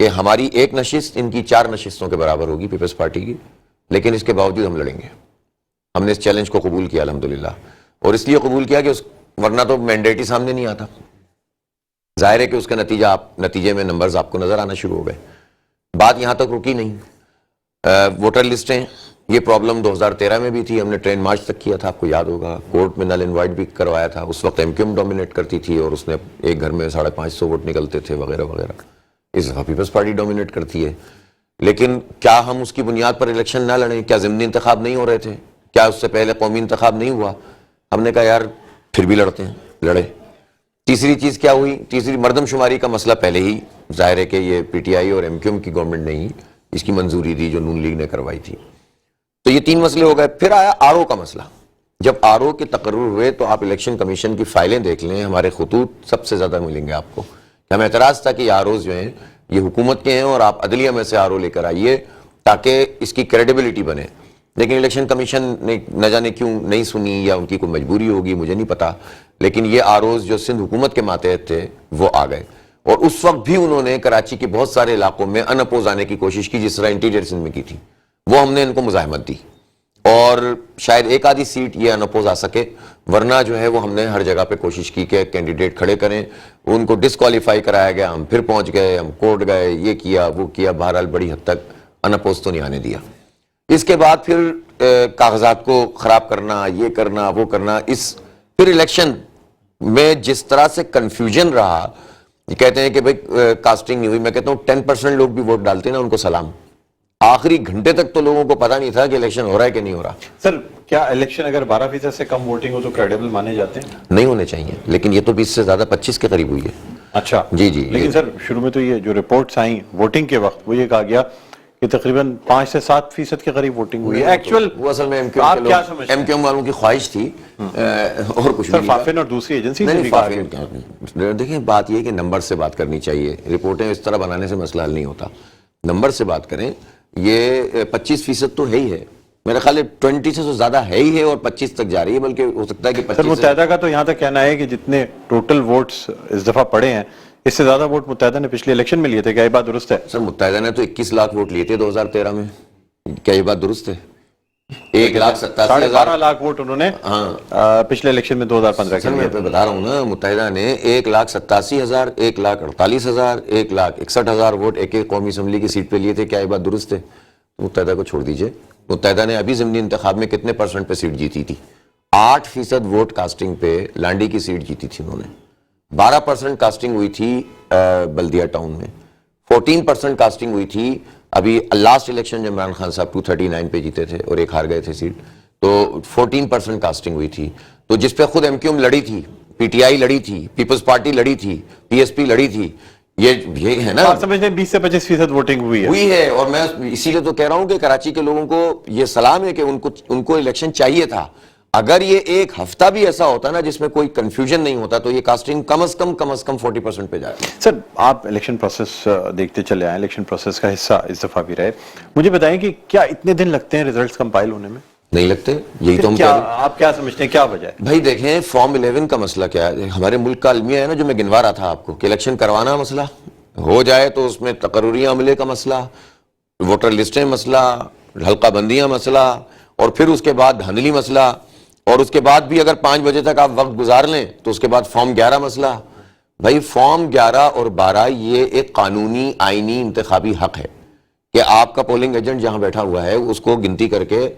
کہ ہماری ایک نشست ان کی 4 نشستوں کے برابر ہوگی پیپلز پارٹی کی، لیکن اس کے باوجود ہم لڑیں گے. ہم نے اس چیلنج کو قبول کیا الحمدللہ، اور اس لیے قبول کیا کہ ورنہ تو مینڈیٹ ہی سامنے نہیں آتا. ظاہر ہے کہ اس کا نتیجے میں نمبرز آپ کو نظر آنا شروع ہو گئے. بات یہاں تک رکی نہیں. ووٹر لسٹیں، یہ پرابلم 2013 میں بھی تھی، ہم نے ٹرین مارچ تک کیا تھا، آپ کو یاد ہوگا. کورٹ میں نل انوائٹ بھی کروایا تھا. اس وقت MQM ڈومینیٹ کرتی تھی اور اس نے ایک گھر میں 550 ووٹ نکلتے تھے وغیرہ وغیرہ. اس دفعہ پیپلز پارٹی ڈومینیٹ کرتی ہے. لیکن کیا ہم اس کی بنیاد پر الیکشن نہ لڑیں؟ کیا ضمنی انتخاب نہیں ہو رہے تھے؟ کیا اس سے پہلے قومی انتخاب نہیں ہوا؟ ہم نے کہا یار پھر بھی لڑتے ہیں، لڑے. تیسری چیز کیا ہوئی؟ تیسری مردم شماری کا مسئلہ پہلے ہی ظاہر ہے کہ یہ PTI اور MQM کی گورنمنٹ نے ہی اس کی منظوری دی جو نون لیگ نے کروائی تھی. تو یہ 3 مسئلے ہو گئے. پھر آیا RO کا مسئلہ. جب RO کے تقرر ہوئے تو آپ الیکشن کمیشن کی فائلیں دیکھ لیں، ہمارے خطوط سب سے زیادہ ملیں گے آپ کو. ہمیں اعتراض تھا کہ یہ ROs جو ہیں یہ حکومت کے ہیں اور آپ عدلیہ میں سے RO لے کر آئیے تاکہ اس کی کریڈیبلٹی بنے. لیکن الیکشن کمیشن نے نہ جانے کیوں نہیں سنی، یا ان کی کوئی مجبوری ہوگی، مجھے نہیں پتا. لیکن یہ ROs جو سندھ حکومت کے ماتحت تھے وہ آ گئے، اور اس وقت بھی انہوں نے کراچی کے بہت سارے علاقوں میں ان اپوز آنے کی کوشش کی، جس طرح انٹیریئر سندھ میں کی تھی. وہ ہم نے ان کو مزاحمت دی، اور شاید ایک آدھی سیٹ یہ ان اپوز آ سکے، ورنہ جو ہے وہ ہم نے ہر جگہ پہ کوشش کی کہ کینڈیڈیٹ کھڑے کریں. ان کو ڈسکوالیفائی کرایا گیا، ہم پھر پہنچ گئے، ہم کورٹ گئے، یہ کیا وہ کیا. بہرحال بڑی حد تک ان اپوز تو نہیں آنے دیا. اس کے بعد پھر کاغذات کو خراب کرنا، یہ کرنا وہ کرنا. پھر الیکشن میں جس طرح سے کنفیوژن رہا، یہ کہتے ہیں کہ بھئی کاسٹنگ نہیں ہوئی. میں کہتا ہوں 10% لوگ بھی ووٹ ڈالتے ہیں نا، ان کو سلام. آخری گھنٹے تک تو لوگوں کو پتا نہیں تھا کہ الیکشن ہو رہا ہے کہ نہیں ہو رہا. سر کیا الیکشن اگر 12% سے کم ووٹنگ ہو تو کریڈیبل مانے جاتے ہیں؟ نہیں ہونے چاہیے، لیکن یہ تو 20 سے زیادہ 25 کے قریب ہوئی ہے. اچھا جی. لیکن سر شروع میں تو یہ جو رپورٹس آئیں ووٹنگ کے وقت وہ یہ کہا گیا کہ تقریباً 5 سے 7% کے قریب ووٹنگ ہوئی ہے. ایکچوئل وہ اصل میں آپ کیا سمجھتے ہیں؟ MQM والوں کی خواہش تھی اور کچھ سر نہیں. فافن اور دوسری ایجنسی نے بھی کہا کہ دیکھیں بات یہ ہے کہ نمبر سے بات کرنی چاہیے. رپورٹیں اس طرح بنانے سے مسئلہ حل نہیں ہوتا. نمبر سے بات کریں. یہ 25% تو ہے ہی ہے، میرا خیال ہے 20 سے تو زیادہ ہے ہی ہے، اور 25 تک جا رہی ہے، بلکہ ہو سکتا ہے کہ 25. سر متحدہ کا تو یہاں تک کہنا ہے کہ جتنے ٹوٹل ووٹس اس دفعہ پڑے ہیں اس سے زیادہ ووٹ متحدہ نے پچھلے الیکشن میں لیے تھے. کیا یہ بات درست ہے؟ سر متحدہ نے تو 21 لاکھ ووٹ لیے تھے 2013 میں. کیا یہ بات درست ہے؟ 1,87,000 12 لاکھ ووٹ انہوں نے پچھلے الیکشن میں 2015 کے میں بتا رہا ہوں نا. متحدہ نے 1,87,000 1,48,000 1,61,000 ووٹ ایک ایک قومی اسمبلی کی سیٹ پہ لیے تھے. کیا یہ بات درست ہے؟ متحدہ کو چھوڑ دیجئے. متحدہ نے ابھی ضمنی انتخاب میں کتنے % پہ سیٹ جیتی تھی؟ 8% ووٹ کاسٹنگ پہ لانڈی کی سیٹ جیتی تھی انہوں نے. 12% کاسٹنگ ہوئی تھی بلدیہ ٹاؤن میں. 14% کاسٹنگ ہوئی تھی ابھی لاسٹ الیکشن جو عمران خان صاحب 239 پہ جیتے تھے اور ایک ہار گئے تھے سیٹ. تو 14% کاسٹنگ ہوئی تھی. تو جس پہ خود MQM لڑی تھی، PTI لڑی تھی، پیپلز پارٹی لڑی تھی، PSP لڑی تھی. یہ ہے نا، آپ سمجھتے ہیں 20 سے 25% ووٹنگ ہوئی ہے. اور میں اسی لیے تو کہہ رہا ہوں کہ کراچی کے لوگوں کو یہ سلام ہے کہ ان کو الیکشن چاہیے تھا. اگر یہ ایک ہفتہ بھی ایسا ہوتا نا جس میں کوئی کنفیوژن نہیں ہوتا تو یہ کاسٹنگ کم از کم 40% پہ جائے. سر آپ الیکشن پروسیس دیکھتے چلے آئے، الیکشن پروسیس کا حصہ اس دفعہ بھی رہے. مجھے بتائیں کہ کیا اتنے دن لگتے ہیں ریزلٹس کمپائل ہونے میں؟ نہیں لگتے. یہی تو ہم کہہ رہے ہیں. آپ کیا سمجھتے ہیں کیا وجہ ہے؟ بھائی دیکھیں فارم 11 کا مسئلہ کیا ہے. ہمارے ملک کا المیہ ہے نا جو میں گنوا رہا تھا آپ کو کہ الیکشن کروانا مسئلہ ہو جائے تو اس میں تقرری عملے کا مسئلہ، ووٹر لسٹیں مسئلہ، حلقہ بندیاں مسئلہ، اور پھر اس کے بعد دھاندلی مسئلہ، اور اس کے بعد بھی اگر 5 بجے تک آپ وقت گزار لیں تو اس کے بعد فارم 11 مسئلہ. بھائی فارم 11 اور 12 یہ ایک قانونی آئینی انتخابی حق ہے کہ آپ کا پولنگ ایجنٹ جہاں بیٹھا ہوا ہے اس کو گنتی کر کے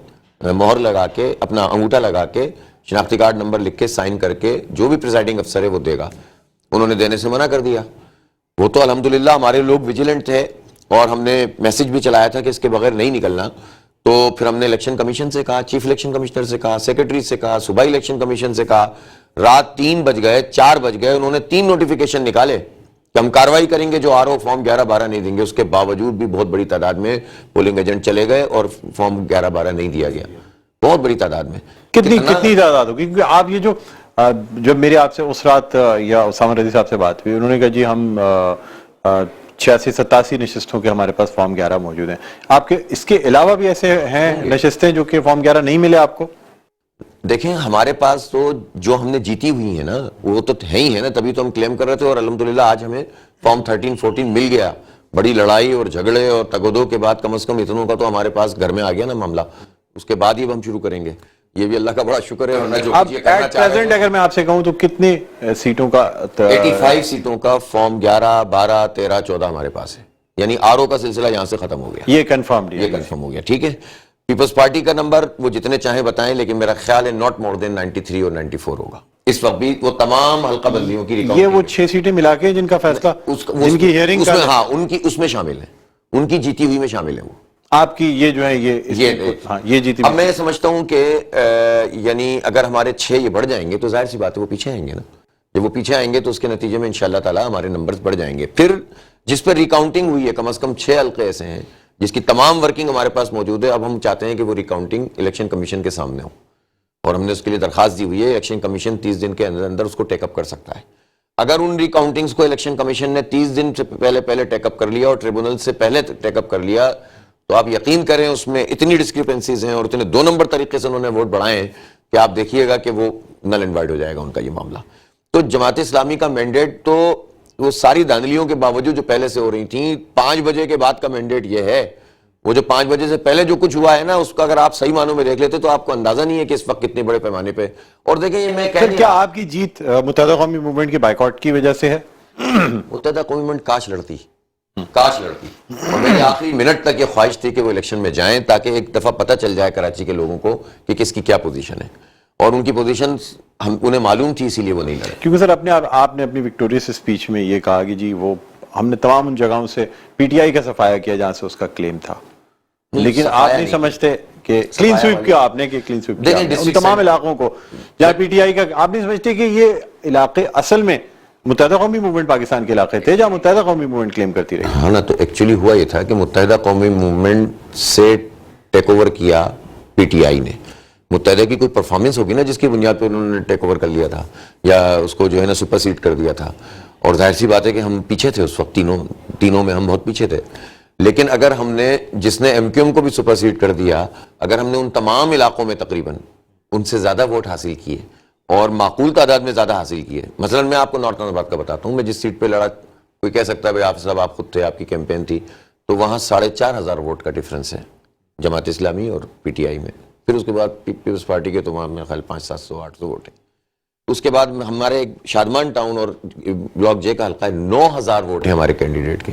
مہر لگا کے اپنا انگوٹھا لگا کے شناختی کارڈ نمبر لکھ کے سائن کر کے جو بھی پریزائڈنگ افسر ہے وہ دے گا. انہوں نے دینے سے منع کر دیا. وہ تو الحمدللہ ہمارے لوگ ویجیلنٹ تھے اور ہم نے میسج بھی چلایا تھا کہ اس کے بغیر نہیں نکلنا. تو پھر ہم نے الیکشن کمیشن سے کہا، چیف الیکشن کمشنر سے کہا، سیکرٹری سے کہا، صوبائی الیکشن کمیشن سے کہا. رات 3 بج گئے 4 بج گئے، انہوں نے 3 نوٹیفیکیشن نکالے کہ ہم کاروائی کریں گے جو RO فارم 11-12 نہیں دیں گے. اس کے باوجود بھی بہت بڑی تعداد میں پولنگ ایجنٹ چلے گئے اور فارم 11-12 نہیں دیا گیا. بہت بڑی تعداد میں. کتنی تعداد ہوگی؟ کیونکہ آپ یہ جو جب میری آپ سے اس رات یا اسامہ رضی صاحب سے بات ہوئی، انہوں نے کہا جی ہم 86-87 نشستوں کے ہمارے پاس فارم 11 موجود ہیں. آپ کے اس کے علاوہ بھی ایسے ہیں نشستیں جو کہ فارم 11 نہیں ملے آپ کو؟ دیکھیں ہمارے پاس تو جو ہم نے جیتی ہوئی ہیں نا وہ تو ہے ہی ہے نا، تبھی تو ہم کلیم کر رہے تھے، اور الحمدللہ آج ہمیں فارم 13-14 مل گیا. بڑی لڑائی اور جھگڑے اور تگودو کے بعد کم از کم اتنوں کا تو ہمارے پاس گھر میں آ گیا نا معاملہ. اس کے بعد ہی ہم شروع کریں گے. یہ بھی اللہ کا بڑا شکر ہے. ورنہ جو اب یہ کرنا ایٹ چاہ رہے پریزنٹ ہیں اگر میں آپ سے کہوں تو کتنے سیٹوں کا 85 سیٹوں کا فارم 11 12 13 14 ہمارے پاس ہے. یعنی آر او کا سلسلہ یہاں سے ختم ہو گیا. یہ کنفرم یہ کنفرم ہو گیا. ٹھیک ہے. پیپلز پارٹی کا نمبر وہ جتنے چاہیں بتائیں, لیکن میرا خیال ہے ناٹ مور دین 93 اور 94 ہوگا اس وقت بھی. وہ تمام حلقہ بندیوں کی یہ وہ 6 سیٹیں ملا کے جن کا فیصلہ جن کی ہیئرنگ اس میں, ہاں ان کی اس میں شامل ہیں, ان کی جیتی ہوئی میں شامل ہیں وہ. آپ کی یہ جو ہے یہ جیتی. اب میں سمجھتا ہوں کہ یعنی اگر ہمارے 6 یہ بڑھ جائیں گے تو ظاہر سی بات ہے وہ پیچھے آئیں گے نا. جب وہ پیچھے آئیں گے تو اس کے نتیجے میں انشاءاللہ تعالی ہمارے نمبرز بڑھ جائیں گے. پھر جس پر ریکاؤنٹنگ ہوئی ہے کم از کم 6 حلقے ایسے ہیں جس کی تمام ورکنگ ہمارے پاس موجود ہے. اب ہم چاہتے ہیں کہ وہ ریکاؤنٹنگ الیکشن کمیشن کے سامنے ہو, اور ہم نے اس کے لیے درخواست دی ہوئی ہے. الیکشن کمیشن 30 دن کے اندر اندر اس کو ٹیک اپ کر سکتا ہے. اگر ان ریکاؤنٹنگز کو الیکشن کمیشن نے 30 دن سے پہلے ٹیک اپ کر لیا اور ٹریبونل سے پہلے ٹیک اپ کر لیا تو آپ یقین کریں اس میں اتنی ڈسکرپنسیز ہیں اور اتنے 2 نمبر طریقے سے انہوں نے ووٹ بڑھائے ہیں کہ آپ دیکھیے گا کہ وہ نل اینڈ وائڈ ہو جائے گا ان کا یہ معاملہ. تو جماعت اسلامی کا مینڈیٹ تو وہ ساری دھاندلیوں کے باوجود جو پہلے سے ہو رہی تھیں 5 بجے کے بعد کا مینڈیٹ یہ ہے. وہ جو 5 بجے سے پہلے جو کچھ ہوا ہے نا اس کا اگر آپ صحیح معنوں میں دیکھ لیتے تو آپ کو اندازہ نہیں ہے کہ اس وقت کتنے بڑے پیمانے پہ. اور دیکھیں یہ میں پھر کیا آپ کی جیت متحدہ قومی موومنٹ کے بائیکاٹ کی وجہ سے ہے؟ متحدہ قومی موومنٹ کاش لڑتی. اور میری آخری منٹ تک یہ خواہش تھی کہ وہ الیکشن میں جائیں تاکہ ایک دفعہ پتہ چل جائے کراچی کے لوگوں کو کہ کس کی کیا پوزیشن ہے. اور ان کی پوزیشن انہیں معلوم تھی, اسی لیے وہ نہیں لڑے. کیونکہ سر آپ نے اپنی وکٹوریس اسپیچ میں یہ کہا کہ جی وہ ہم نے تمام ان جگہوں سے پی ٹی آئی کا صفایا کیا جہاں سے اس کا کلیم تھا, لیکن آپ نہیں سمجھتے کہ کلین سویپ کیا آپ نے, کہ کلین سویپ کیا ان تمام علاقوں کو جہاں پی ٹی آئی کا, آپ نہیں سمجھتے کہ یہ علاقے اصل میں متحدہ قومی موومنٹ پاکستان کے علاقے تھے جہاں متحدہ قومی موومنٹ کلیم کرتی رہی؟ ہاں نا, تو ایکچولی ہوا یہ تھا کہ متحدہ قومی موومنٹ سے ٹیک اوور کیا پی ٹی آئی نے. متحدہ کی کوئی پرفارمنس ہوگی نا جس کی بنیاد پہ انہوں نے ٹیک اوور کر لیا تھا یا اس کو جو ہے نا سپر سیڈ کر دیا تھا. اور ظاہر سی بات ہے کہ ہم پیچھے تھے اس وقت, تینوں میں ہم بہت پیچھے تھے. لیکن اگر ہم نے جس نے ایم کیو ایم کو بھی سپر سیڈ کر دیا, اگر ہم نے ان تمام علاقوں میں تقریباً ان سے زیادہ ووٹ حاصل کیے اور معقول تعداد میں زیادہ حاصل کیے. مثلا میں آپ کو نارتھن آباد کا بتاتا ہوں, میں جس سیٹ پہ لڑا, کوئی کہہ سکتا ہے بھائی آپ صاحب آپ خود تھے, آپ کی کیمپین تھی, تو وہاں 4,500 ووٹ کا ڈفرنس ہے جماعت اسلامی اور پی ٹی آئی میں. پھر اس کے بعد پیپلز پارٹی کے تو وہاں میرے خیال 500 800 ووٹ ہیں. اس کے بعد ہمارے شادمان ٹاؤن اور بلاک جے کا حلقہ ہے, 9,000 ووٹ ہیں ہمارے کینڈیڈیٹ کے,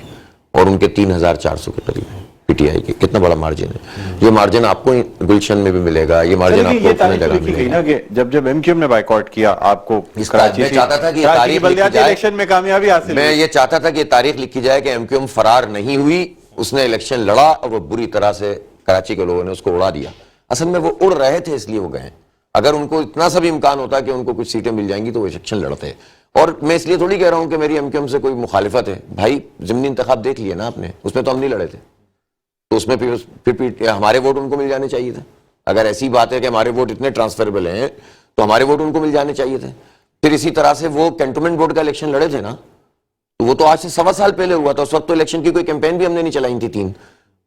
اور ان کے 3,400 کے قریب ہیں پی ٹی آئی کے. کتنا بڑا مارجن ہے. یہ مارجن آپ کو گلشن میں بھی ملے گا, یہ مارجن آپ کو اپنے جگہ ملے گا. جب ایم کیو ایم نے بائیکاٹ کیا آپ کو کراچی میں چاہتا تھا کہ یہ تاریخ لکھی جائے, الیکشن میں کامیابی حاصل, میں یہ چاہتا تھا کہ یہ تاریخ لکھی جائے کہ ایم کیو ایم فرار نہیں ہوئی, اس نے الیکشن لڑا اور وہ بری طرح سے کراچی کے لوگوں نے اس کو اڑا دیا. اصل میں وہ اڑ رہے تھے اس لیے وہ گئے. اگر ان کو اتنا سا بھی امکان ہوتا کہ ان کو کچھ سیٹیں مل جائیں گی تو وہ الیکشن لڑتے. اور میں اس لیے تھوڑی کہہ رہا ہوں کہ میری ایم کیو ایم سے کوئی مخالفت ہے. بھائی ضمنی انتخاب دیکھ لیے نا آپ نے, اس میں تو ہم نہیں لڑے تھے, تو اس میں پھر ہمارے ووٹ ان کو مل جانے چاہیے تھے. اگر ایسی بات ہے کہ ہمارے ووٹ اتنے ٹرانسفریبل ہیں تو ہمارے ووٹ ان کو مل جانے چاہیے تھے. پھر اسی طرح سے وہ کینٹونمنٹ بورڈ کا الیکشن لڑے تھے نا, تو وہ تو آج سے 1.25 سال پہلے ہوا تھا. اس وقت تو الیکشن کی کوئی کیمپین بھی ہم نے نہیں چلائی تھی 3,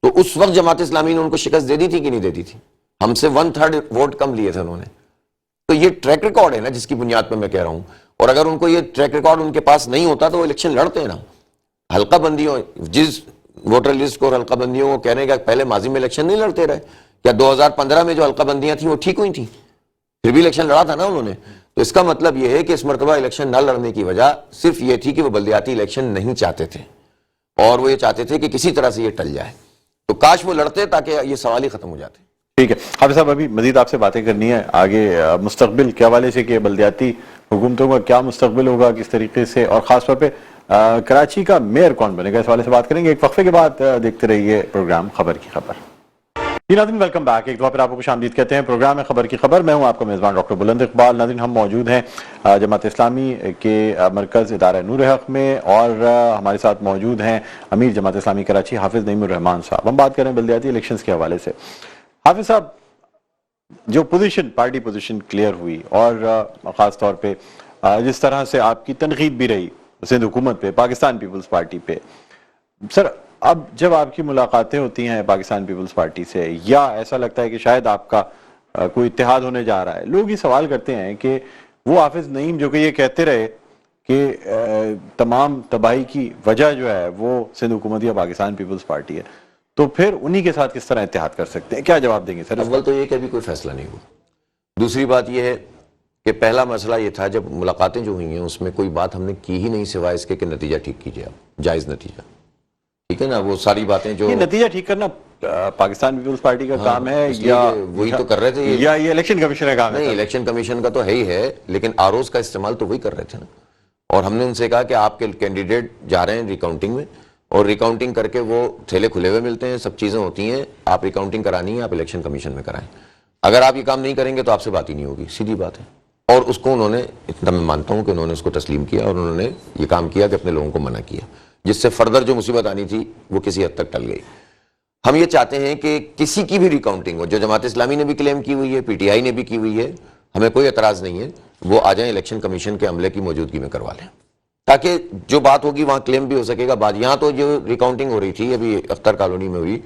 تو اس وقت جماعت اسلامی نے ان کو شکست دے دی تھی کہ نہیں دے دی تھی؟ ہم سے 1/3 ووٹ کم لیے تھے انہوں نے. تو یہ ٹریک ریکارڈ ہے نا جس کی بنیاد پہ میں کہہ رہا ہوں. اور اگر ان کو یہ ٹریک ریکارڈ ان کے پاس نہیں ہوتا تو وہ الیکشن لڑتے ہیں نا. حلقہ بندیوں, جس ووٹر لسٹ کو اور حلقہ بندیوں کو کہنے کا پہلے ماضی میں الیکشن نہیں لڑتے رہے کیا؟ 2015 میں جو حلقہ بندیاں تھیں وہ ٹھیک ہوئی تھیں, پھر بھی الیکشن لڑا تھا نا انہوں نے. تو اس کا مطلب یہ ہے کہ اس مرتبہ الیکشن نہ لڑنے کی وجہ صرف یہ تھی کہ وہ بلدیاتی الیکشن نہیں چاہتے تھے, اور وہ یہ چاہتے تھے کہ کسی طرح سے یہ ٹل جائے. تو کاش وہ لڑتے تاکہ یہ سوال ہی ختم ہو جاتے. ٹھیک ہے حافظ صاحب, ابھی مزید آپ سے باتیں کرنی ہے آگے مستقبل کے حوالے سے کہ بلدیاتی حکومتوں کا کیا مستقبل ہوگا, کس طریقے سے, اور خاص طور پہ کراچی کا میئر کون بنے گا, اس حوالے سے بات کریں گے. ایک وقفے کے بعد دیکھتے رہیے پروگرام خبر کی خبر. ناظرین ویلکم بیک, ایک دفعہ پھر آپ کو خوش آمدید کہتے ہیں. پروگرام ہے خبر کی خبر, میں ہوں آپ کا میزبان ڈاکٹر بلند اقبال. ناظرین ہم موجود ہیں جماعت اسلامی کے مرکز ادارہ نور حق میں, اور ہمارے ساتھ موجود ہیں امیر جماعت اسلامی کراچی حافظ نعیم الرحمان صاحب. ہم بات کر رہے ہیں بلدیاتی الیکشنز کے حوالے سے. حافظ صاحب, جو پارٹی پوزیشن کلیئر ہوئی, اور خاص طور پہ جس طرح سے آپ کی تنقید بھی رہی سندھ حکومت پہ, پاکستان پیپلز پارٹی پہ, سر اب جب آپ کی ملاقاتیں ہوتی ہیں پاکستان پیپلز پارٹی سے, یا ایسا لگتا ہے کہ شاید آپ کا کوئی اتحاد ہونے جا رہا ہے, لوگ یہ سوال کرتے ہیں کہ وہ حافظ نعیم جو کہ یہ کہتے رہے کہ تمام تباہی کی وجہ جو ہے وہ سندھ حکومت یا پاکستان پیپلز پارٹی ہے، تو پھر انہی کے ساتھ کس طرح اتحاد کر سکتے ہیں؟ کیا جواب دیں گے سر؟ اول تو یہ کہ ابھی کوئی فیصلہ نہیں ہوا. دوسری بات یہ ہے کہ پہلا مسئلہ یہ تھا جب ملاقاتیں جو ہوئی ہیں اس میں کوئی بات ہم نے کی ہی نہیں سوائے اس کے کہ نتیجہ ٹھیک کیجیے آپ، جائز نتیجہ. ٹھیک ہے نا، وہ ساری باتیں جو یہ نتیجہ ٹھیک کرنا پاکستان پیپلز پارٹی کا کام ہے اس لیے یا کہ وہی تو کر رہے تھے یا یہ الیکشن کمیشن کا کام ہے؟ نہیں، الیکشن کمیشن کا تو ہے ہی ہے، لیکن آروز کا استعمال تو وہی کر رہے تھے نا. اور ہم نے ان سے کہا کہ آپ کے کینڈیڈیٹ جا رہے ہیں ریکاؤنٹنگ میں، اور ریکاؤنٹنگ کر کے وہ تھیلے کھلے ہوئے ملتے ہیں، سب چیزیں ہوتی ہیں، آپ ریکاؤنٹنگ کرانی ہے، آپ الیکشن کمیشن میں کرائیں. اگر آپ یہ کام نہیں کریں گے تو آپ سے بات ہی نہیں ہوگی، سیدھی بات ہے. اور اس کو انہوں نے، اتنا میں مانتا ہوں کہ انہوں نے اس کو تسلیم کیا اور انہوں نے یہ کام کیا کہ اپنے لوگوں کو منع کیا، جس سے فردر جو مصیبت آنی تھی وہ کسی حد تک ٹل گئی. ہم یہ چاہتے ہیں کہ کسی کی بھی ریکاؤنٹنگ ہو، جو جماعت اسلامی نے بھی کلیم کی ہوئی ہے، پی ٹی آئی نے بھی کی ہوئی ہے، ہمیں کوئی اعتراض نہیں ہے، وہ آ جائیں الیکشن کمیشن کے عملے کی موجودگی میں کروا لیں، تاکہ جو بات ہوگی وہاں کلیم بھی ہو سکے گا. بعد یہاں تو جو ریکاؤنٹنگ ہو رہی تھی ابھی اختر کالونی میں ہوئی،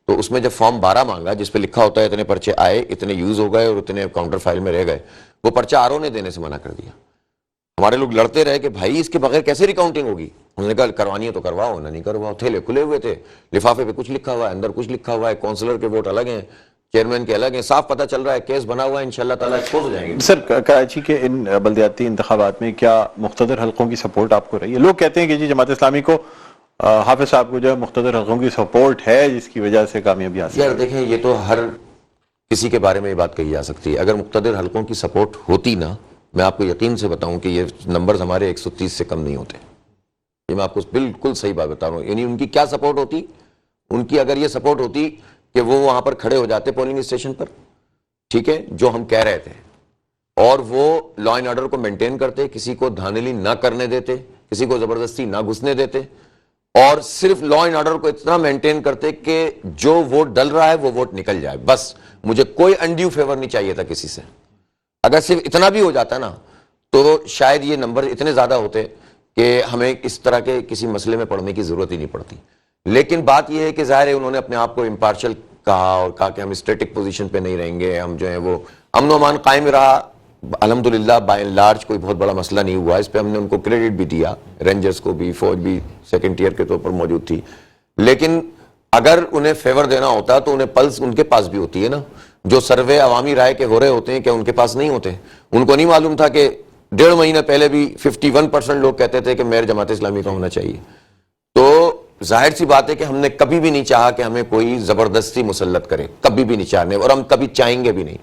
تو اس میں جب فارم 12 مانگا جس پہ لکھا ہوتا ہے اتنے پرچے آئے، اتنے یوز ہو گئے اور اتنے کاؤنٹر فائل میں رہ گئے، وہ پرچہ آر او نے دینے سے منع کر دیا. ہمارے لوگ لڑتے رہے کہ بھائی اس کے بغیر کیسے ریکاؤنٹنگ ہوگی. انہوں نے کہا کروانی ہے تو کرواؤ، نہ نہیں کرواؤ. تھیلے کھلے ہوئے تھے، لفافے پہ کچھ لکھا ہوا ہے، اندر کچھ لکھا ہوا ہے، کونسلر کے ووٹ الگ ہیں، چیئرمین کے الگ ہیں، صاف پتہ چل رہا ہے کیس بنا ہوا ہے، انشاءاللہ تعالیٰ ایکسپوز ہو جائیں گے. سر کراچی کے ان بلدیاتی انتخابات میں کیا مقتدر حلقوں کی سپورٹ آپ کو رہی ہے؟ لوگ کہتے ہیں کہ جی جماعت اسلامی کو حافظ صاحب کو جو ہے مقتدر حلقوں کی سپورٹ ہے جس کی وجہ سے کامیابی حاصل یار دیکھیں، یہ تو ہر کسی کے بارے میں یہ بات کہی جا سکتی ہے. اگر مقتدر حلقوں کی سپورٹ ہوتی نا، میں آپ کو یقین سے بتاؤں کہ یہ نمبرز ہمارے 130 سے کم نہیں ہوتے. یہ میں آپ کو بالکل صحیح بات بتا رہا ہوں. یعنی ان کی کیا سپورٹ ہوتی؟ ان کی اگر یہ سپورٹ ہوتی کہ وہ وہاں پر کھڑے ہو جاتے پولنگ اسٹیشن پر، ٹھیک ہے، جو ہم کہہ رہے تھے، اور وہ لا اینڈ آرڈر کو مینٹین کرتے، کسی کو دھاندلی نہ کرنے دیتے، کسی کو زبردستی نہ گھسنے دیتے، اور صرف لا اینڈ آرڈر کو اتنا مینٹین کرتے کہ جو ووٹ ڈل رہا ہے وہ ووٹ نکل جائے، بس مجھے کوئی انڈیو فیور نہیں چاہیے تھا کسی سے. اگر صرف اتنا بھی ہو جاتا نا تو شاید یہ نمبر اتنے زیادہ ہوتے کہ ہمیں اس طرح کے کسی مسئلے میں پڑھنے کی ضرورت ہی نہیں پڑتی. لیکن بات یہ ہے کہ ظاہر ہے انہوں نے اپنے آپ کو امپارشل کہا اور کہا کہ ہم اسٹیٹک پوزیشن پہ نہیں رہیں گے، ہم جو ہیں وہ امن و امان قائم رہا. الحمدللہ بائی اینڈ لارج کوئی بہت بڑا مسئلہ نہیں ہوا، اس پہ ہم نے ان کو کریڈٹ بھی دیا، رینجرز کو بھی، فوج بھی سیکنڈ ٹیئر کے طور پر موجود تھی. لیکن اگر انہیں فیور دینا ہوتا تو انہیں پلس ان کے پاس بھی ہوتی ہے نا. جو سروے عوامی رائے کے ہو رہے ہوتے ہیں کیا ان کے پاس نہیں ہوتے؟ ان کو نہیں معلوم تھا کہ 1.5 مہینہ پہلے بھی 51% لوگ کہتے تھے کہ میئر جماعت اسلامی کا ہونا چاہیے. تو ظاہر سی بات ہے کہ ہم نے کبھی بھی نہیں چاہا کہ ہمیں کوئی زبردستی مسلط کرے، کبھی بھی نہیں چاہنے، اور ہم کبھی چاہیں گے بھی نہیں.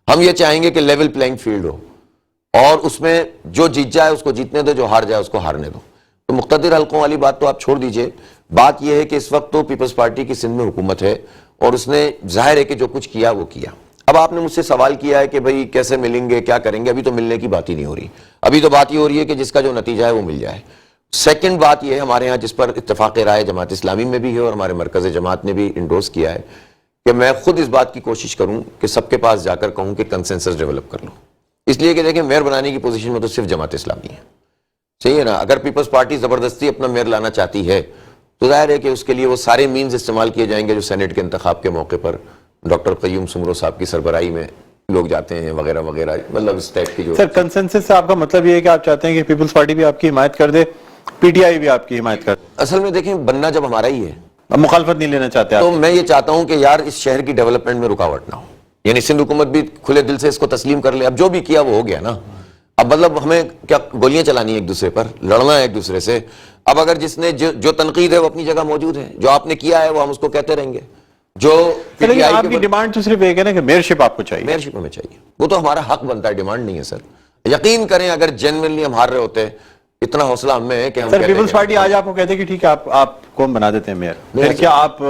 ہم یہ چاہیں گے کہ لیول پلینگ فیلڈ ہو، اور اس میں جو جیت جائے اس کو جیتنے دو، جو ہار جائے اس کو ہارنے دو. تو مقتدر حلقوں والی بات تو آپ چھوڑ دیجئے. بات یہ ہے کہ اس وقت تو پیپلز پارٹی کی سندھ میں حکومت ہے، اور اس نے ظاہر ہے کہ جو کچھ کیا وہ کیا. اب آپ نے مجھ سے سوال کیا ہے کہ بھئی کیسے ملیں گے، کیا کریں گے. ابھی تو ملنے کی بات ہی نہیں ہو رہی. ابھی تو بات یہ ہو رہی ہے کہ جس کا جو نتیجہ ہے وہ مل جائے. سیکنڈ بات یہ ہے ہمارے ہاں جس پر اتفاق رائے جماعت اسلامی میں بھی ہے اور ہمارے مرکز جماعت نے بھی انڈورس کیا ہے کہ میں خود اس بات کی کوشش کروں کہ سب کے پاس جا کر کہوں کہ کنسنسس ڈیولپ کر لو. اس لیے کہ دیکھیں میئر بنانے کی پوزیشن میں تو صرف جماعت اسلامی ہے، صحیح ہے نا. اگر پیپلز پارٹی زبردستی اپنا میئر لانا چاہتی ہے تو ظاہر ہے کہ اس کے لیے وہ سارے مینز استعمال کیے جائیں گے جو سینٹ کے انتخاب کے موقع پر ڈاکٹر قیوم سمرو صاحب کی سربراہی میں لوگ جاتے ہیں وغیرہ وغیرہ. مطلب اس ٹائپ کی جو سر کنسنسس سے آپ کا مطلب یہ ہے کہ آپ چاہتے ہیں کہ پیپلز پارٹی بھی آپ کی حمایت کر دے، پی ٹی آئی بھی آپ کی حمایت کر دے. اصل میں دیکھیں بننا جب ہمارا ہی ہے، اب مخالفت نہیں لینا چاہتے تو آپ؟ میں یہ چاہتا ہوں کہ یار اس شہر کی ڈیولپمنٹ میں رکاوٹ نہ ہو. یعنی سندھ حکومت بھی کھلے دل سے اس کو تسلیم کر لے. اب جو بھی کیا وہ ہو گیا نا. اب مطلب ہمیں کیا گولیاں چلانی ہے ایک دوسرے پر، لڑنا ہے ایک دوسرے سے. اب اگر جس نے جو تنقید ہے وہ اپنی جگہ موجود ہے، جو آپ نے کیا ہے وہ ہم اس کو کہتے رہیں گے. جو لیکن آپ کی ڈیمانڈ تو صرف ایک ہے نا کہ میئرشپ آپ کو چاہیے. میئرشپ ہمیں چاہیے، وہ تو ہمارا حق بنتا ہے، ڈیمانڈ نہیں ہے سر. یقین کریں اگر جینوئنلی ہم ہار رہے ہوتے، اتنا حوصلہ ہم میں ہے کہ ہم سر پیپلز پارٹی آج آپ کو کہتے ہیں کہ ٹھیک ہے آپ کو ہم بنا دیتے ہیں میئر، پھر کیا آپ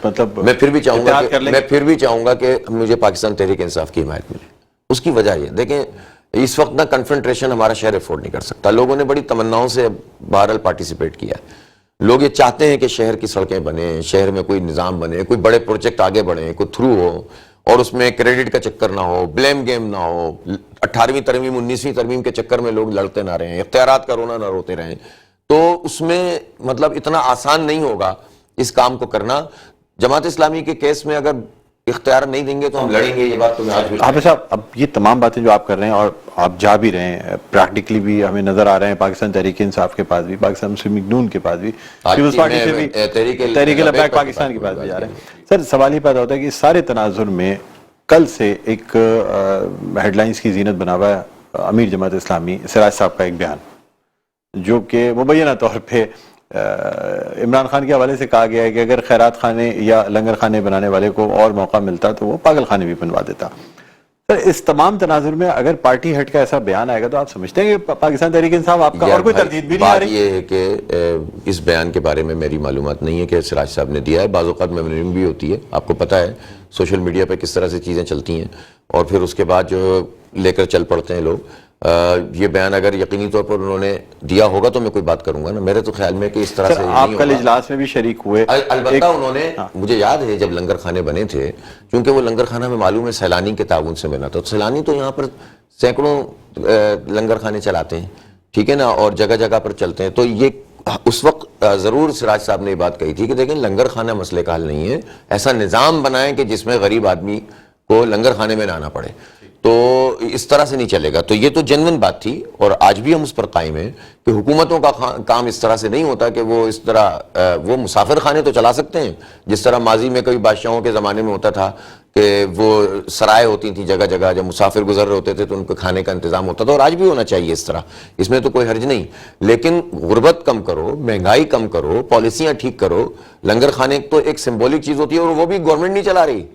مطلب میں پھر بھی چاہوں گا کہ مجھے پاکستان تحریک انصاف کی حمایت ملے. اس کی وجہ یہ دیکھیں اس وقت نا کنفرنٹریشن ہمارا شہر افورڈ نہیں کر سکتا. لوگوں نے بڑی تمناؤں سے بہرحال پارٹیسپیٹ کیا ہے. لوگ یہ چاہتے ہیں کہ شہر کی سڑکیں بنیں، شہر میں کوئی نظام بنے، کوئی بڑے پروجیکٹ آگے بڑھیں، کوئی تھرو ہو، اور اس میں کریڈٹ کا چکر نہ ہو، بلیم گیم نہ ہو، 18ویں ترمیم 19ویں ترمیم کے چکر میں لوگ لڑتے نہ رہیں، اختیارات کا رونا نہ روتے رہیں. تو اس میں مطلب اتنا آسان نہیں ہوگا اس کام کو کرنا. جماعت اسلامی کے کیس میں اگر اختیار نہیں دیں گے تو ہم لڑیں گے، یہ بات تو میں آج بھی حافظ صاحب اب یہ تمام باتیں جو آپ کر رہے ہیں اور آپ جا بھی رہے ہیں پریکٹیکلی بھی ہمیں نظر آ رہے ہیں پاکستان تحریک انصاف کے پاس بھی، پاکستان مسلم لیگ نون کے پاس بھی، پیپلز پارٹی سے بھی، تحریک لبیک پاکستان کے پاس بھی جا رہے ہیں. سر سوال یہ پیدا ہوتا ہے کہ اس سارے تناظر میں کل سے ایک ہیڈ لائنز کی زینت بنا ہوا ہے امیر جماعت اسلامی سراج صاحب کا ایک بیان، جو کہ مبینہ طور پہ عمران خان کے حوالے سے کہا گیا ہے کہ اگر خیرات خانے یا لنگر خانے بنانے والے کو اور موقع ملتا تو وہ پاگل خانے بھی بنوا دیتا. سر اس تمام تناظر میں اگر پارٹی ہیڈ کا ایسا بیان آئے گا تو آپ سمجھتے ہیں کہ پاکستان تحریک انصاف آپ کا اور کوئی تردید بھی نہیں آ بات رہی؟ یہ ہے کہ اس بیان کے بارے میں میری معلومات نہیں ہے کہ سراج صاحب نے دیا ہے. بعض اوقات میمورنڈم بھی ہوتی ہے، آپ کو پتہ ہے سوشل میڈیا پہ کس طرح سے چیزیں چلتی ہیں، اور پھر اس کے بعد جو لے کر چل پڑتے ہیں لوگ. یہ بیان اگر یقینی طور پر انہوں نے دیا ہوگا تو میں کوئی بات کروں گا نا. میرے تو خیال میں کہ اس طرح سے آپ کل اجلاس میں بھی شریک ہوئے، البتہ انہوں نے، مجھے یاد ہے جب لنگر خانے بنے تھے، کیونکہ وہ لنگر خانہ میں معلوم ہے سیلانی کے تعاون سے بنا تھا، سیلانی تو یہاں پر سینکڑوں لنگر خانے چلاتے ہیں، ٹھیک ہے نا، اور جگہ جگہ پر چلتے ہیں. تو یہ اس وقت ضرور سراج صاحب نے یہ بات کہی تھی کہ دیکھیں لنگر خانہ مسئلے کا حل نہیں ہے، ایسا نظام بنائیں کہ جس میں غریب آدمی کو لنگر خانے میں نہ آنا پڑے. تو اس طرح سے نہیں چلے گا. تو یہ تو جنون بات تھی اور آج بھی ہم اس پر قائم ہیں کہ حکومتوں کا کام اس طرح سے نہیں ہوتا کہ وہ اس طرح وہ مسافر خانے تو چلا سکتے ہیں جس طرح ماضی میں کئی بادشاہوں کے زمانے میں ہوتا تھا کہ وہ سرائے ہوتی تھی جگہ جگہ، جب مسافر گزر رہے ہوتے تھے تو ان کو کھانے کا انتظام ہوتا تھا، اور آج بھی ہونا چاہیے اس طرح، اس میں تو کوئی حرج نہیں. لیکن غربت کم کرو، مہنگائی کم کرو، پالیسیاں ٹھیک کرو. لنگر خانے تو ایک سمبولک چیز ہوتی ہے اور وہ بھی گورنمنٹ نہیں چلا رہی،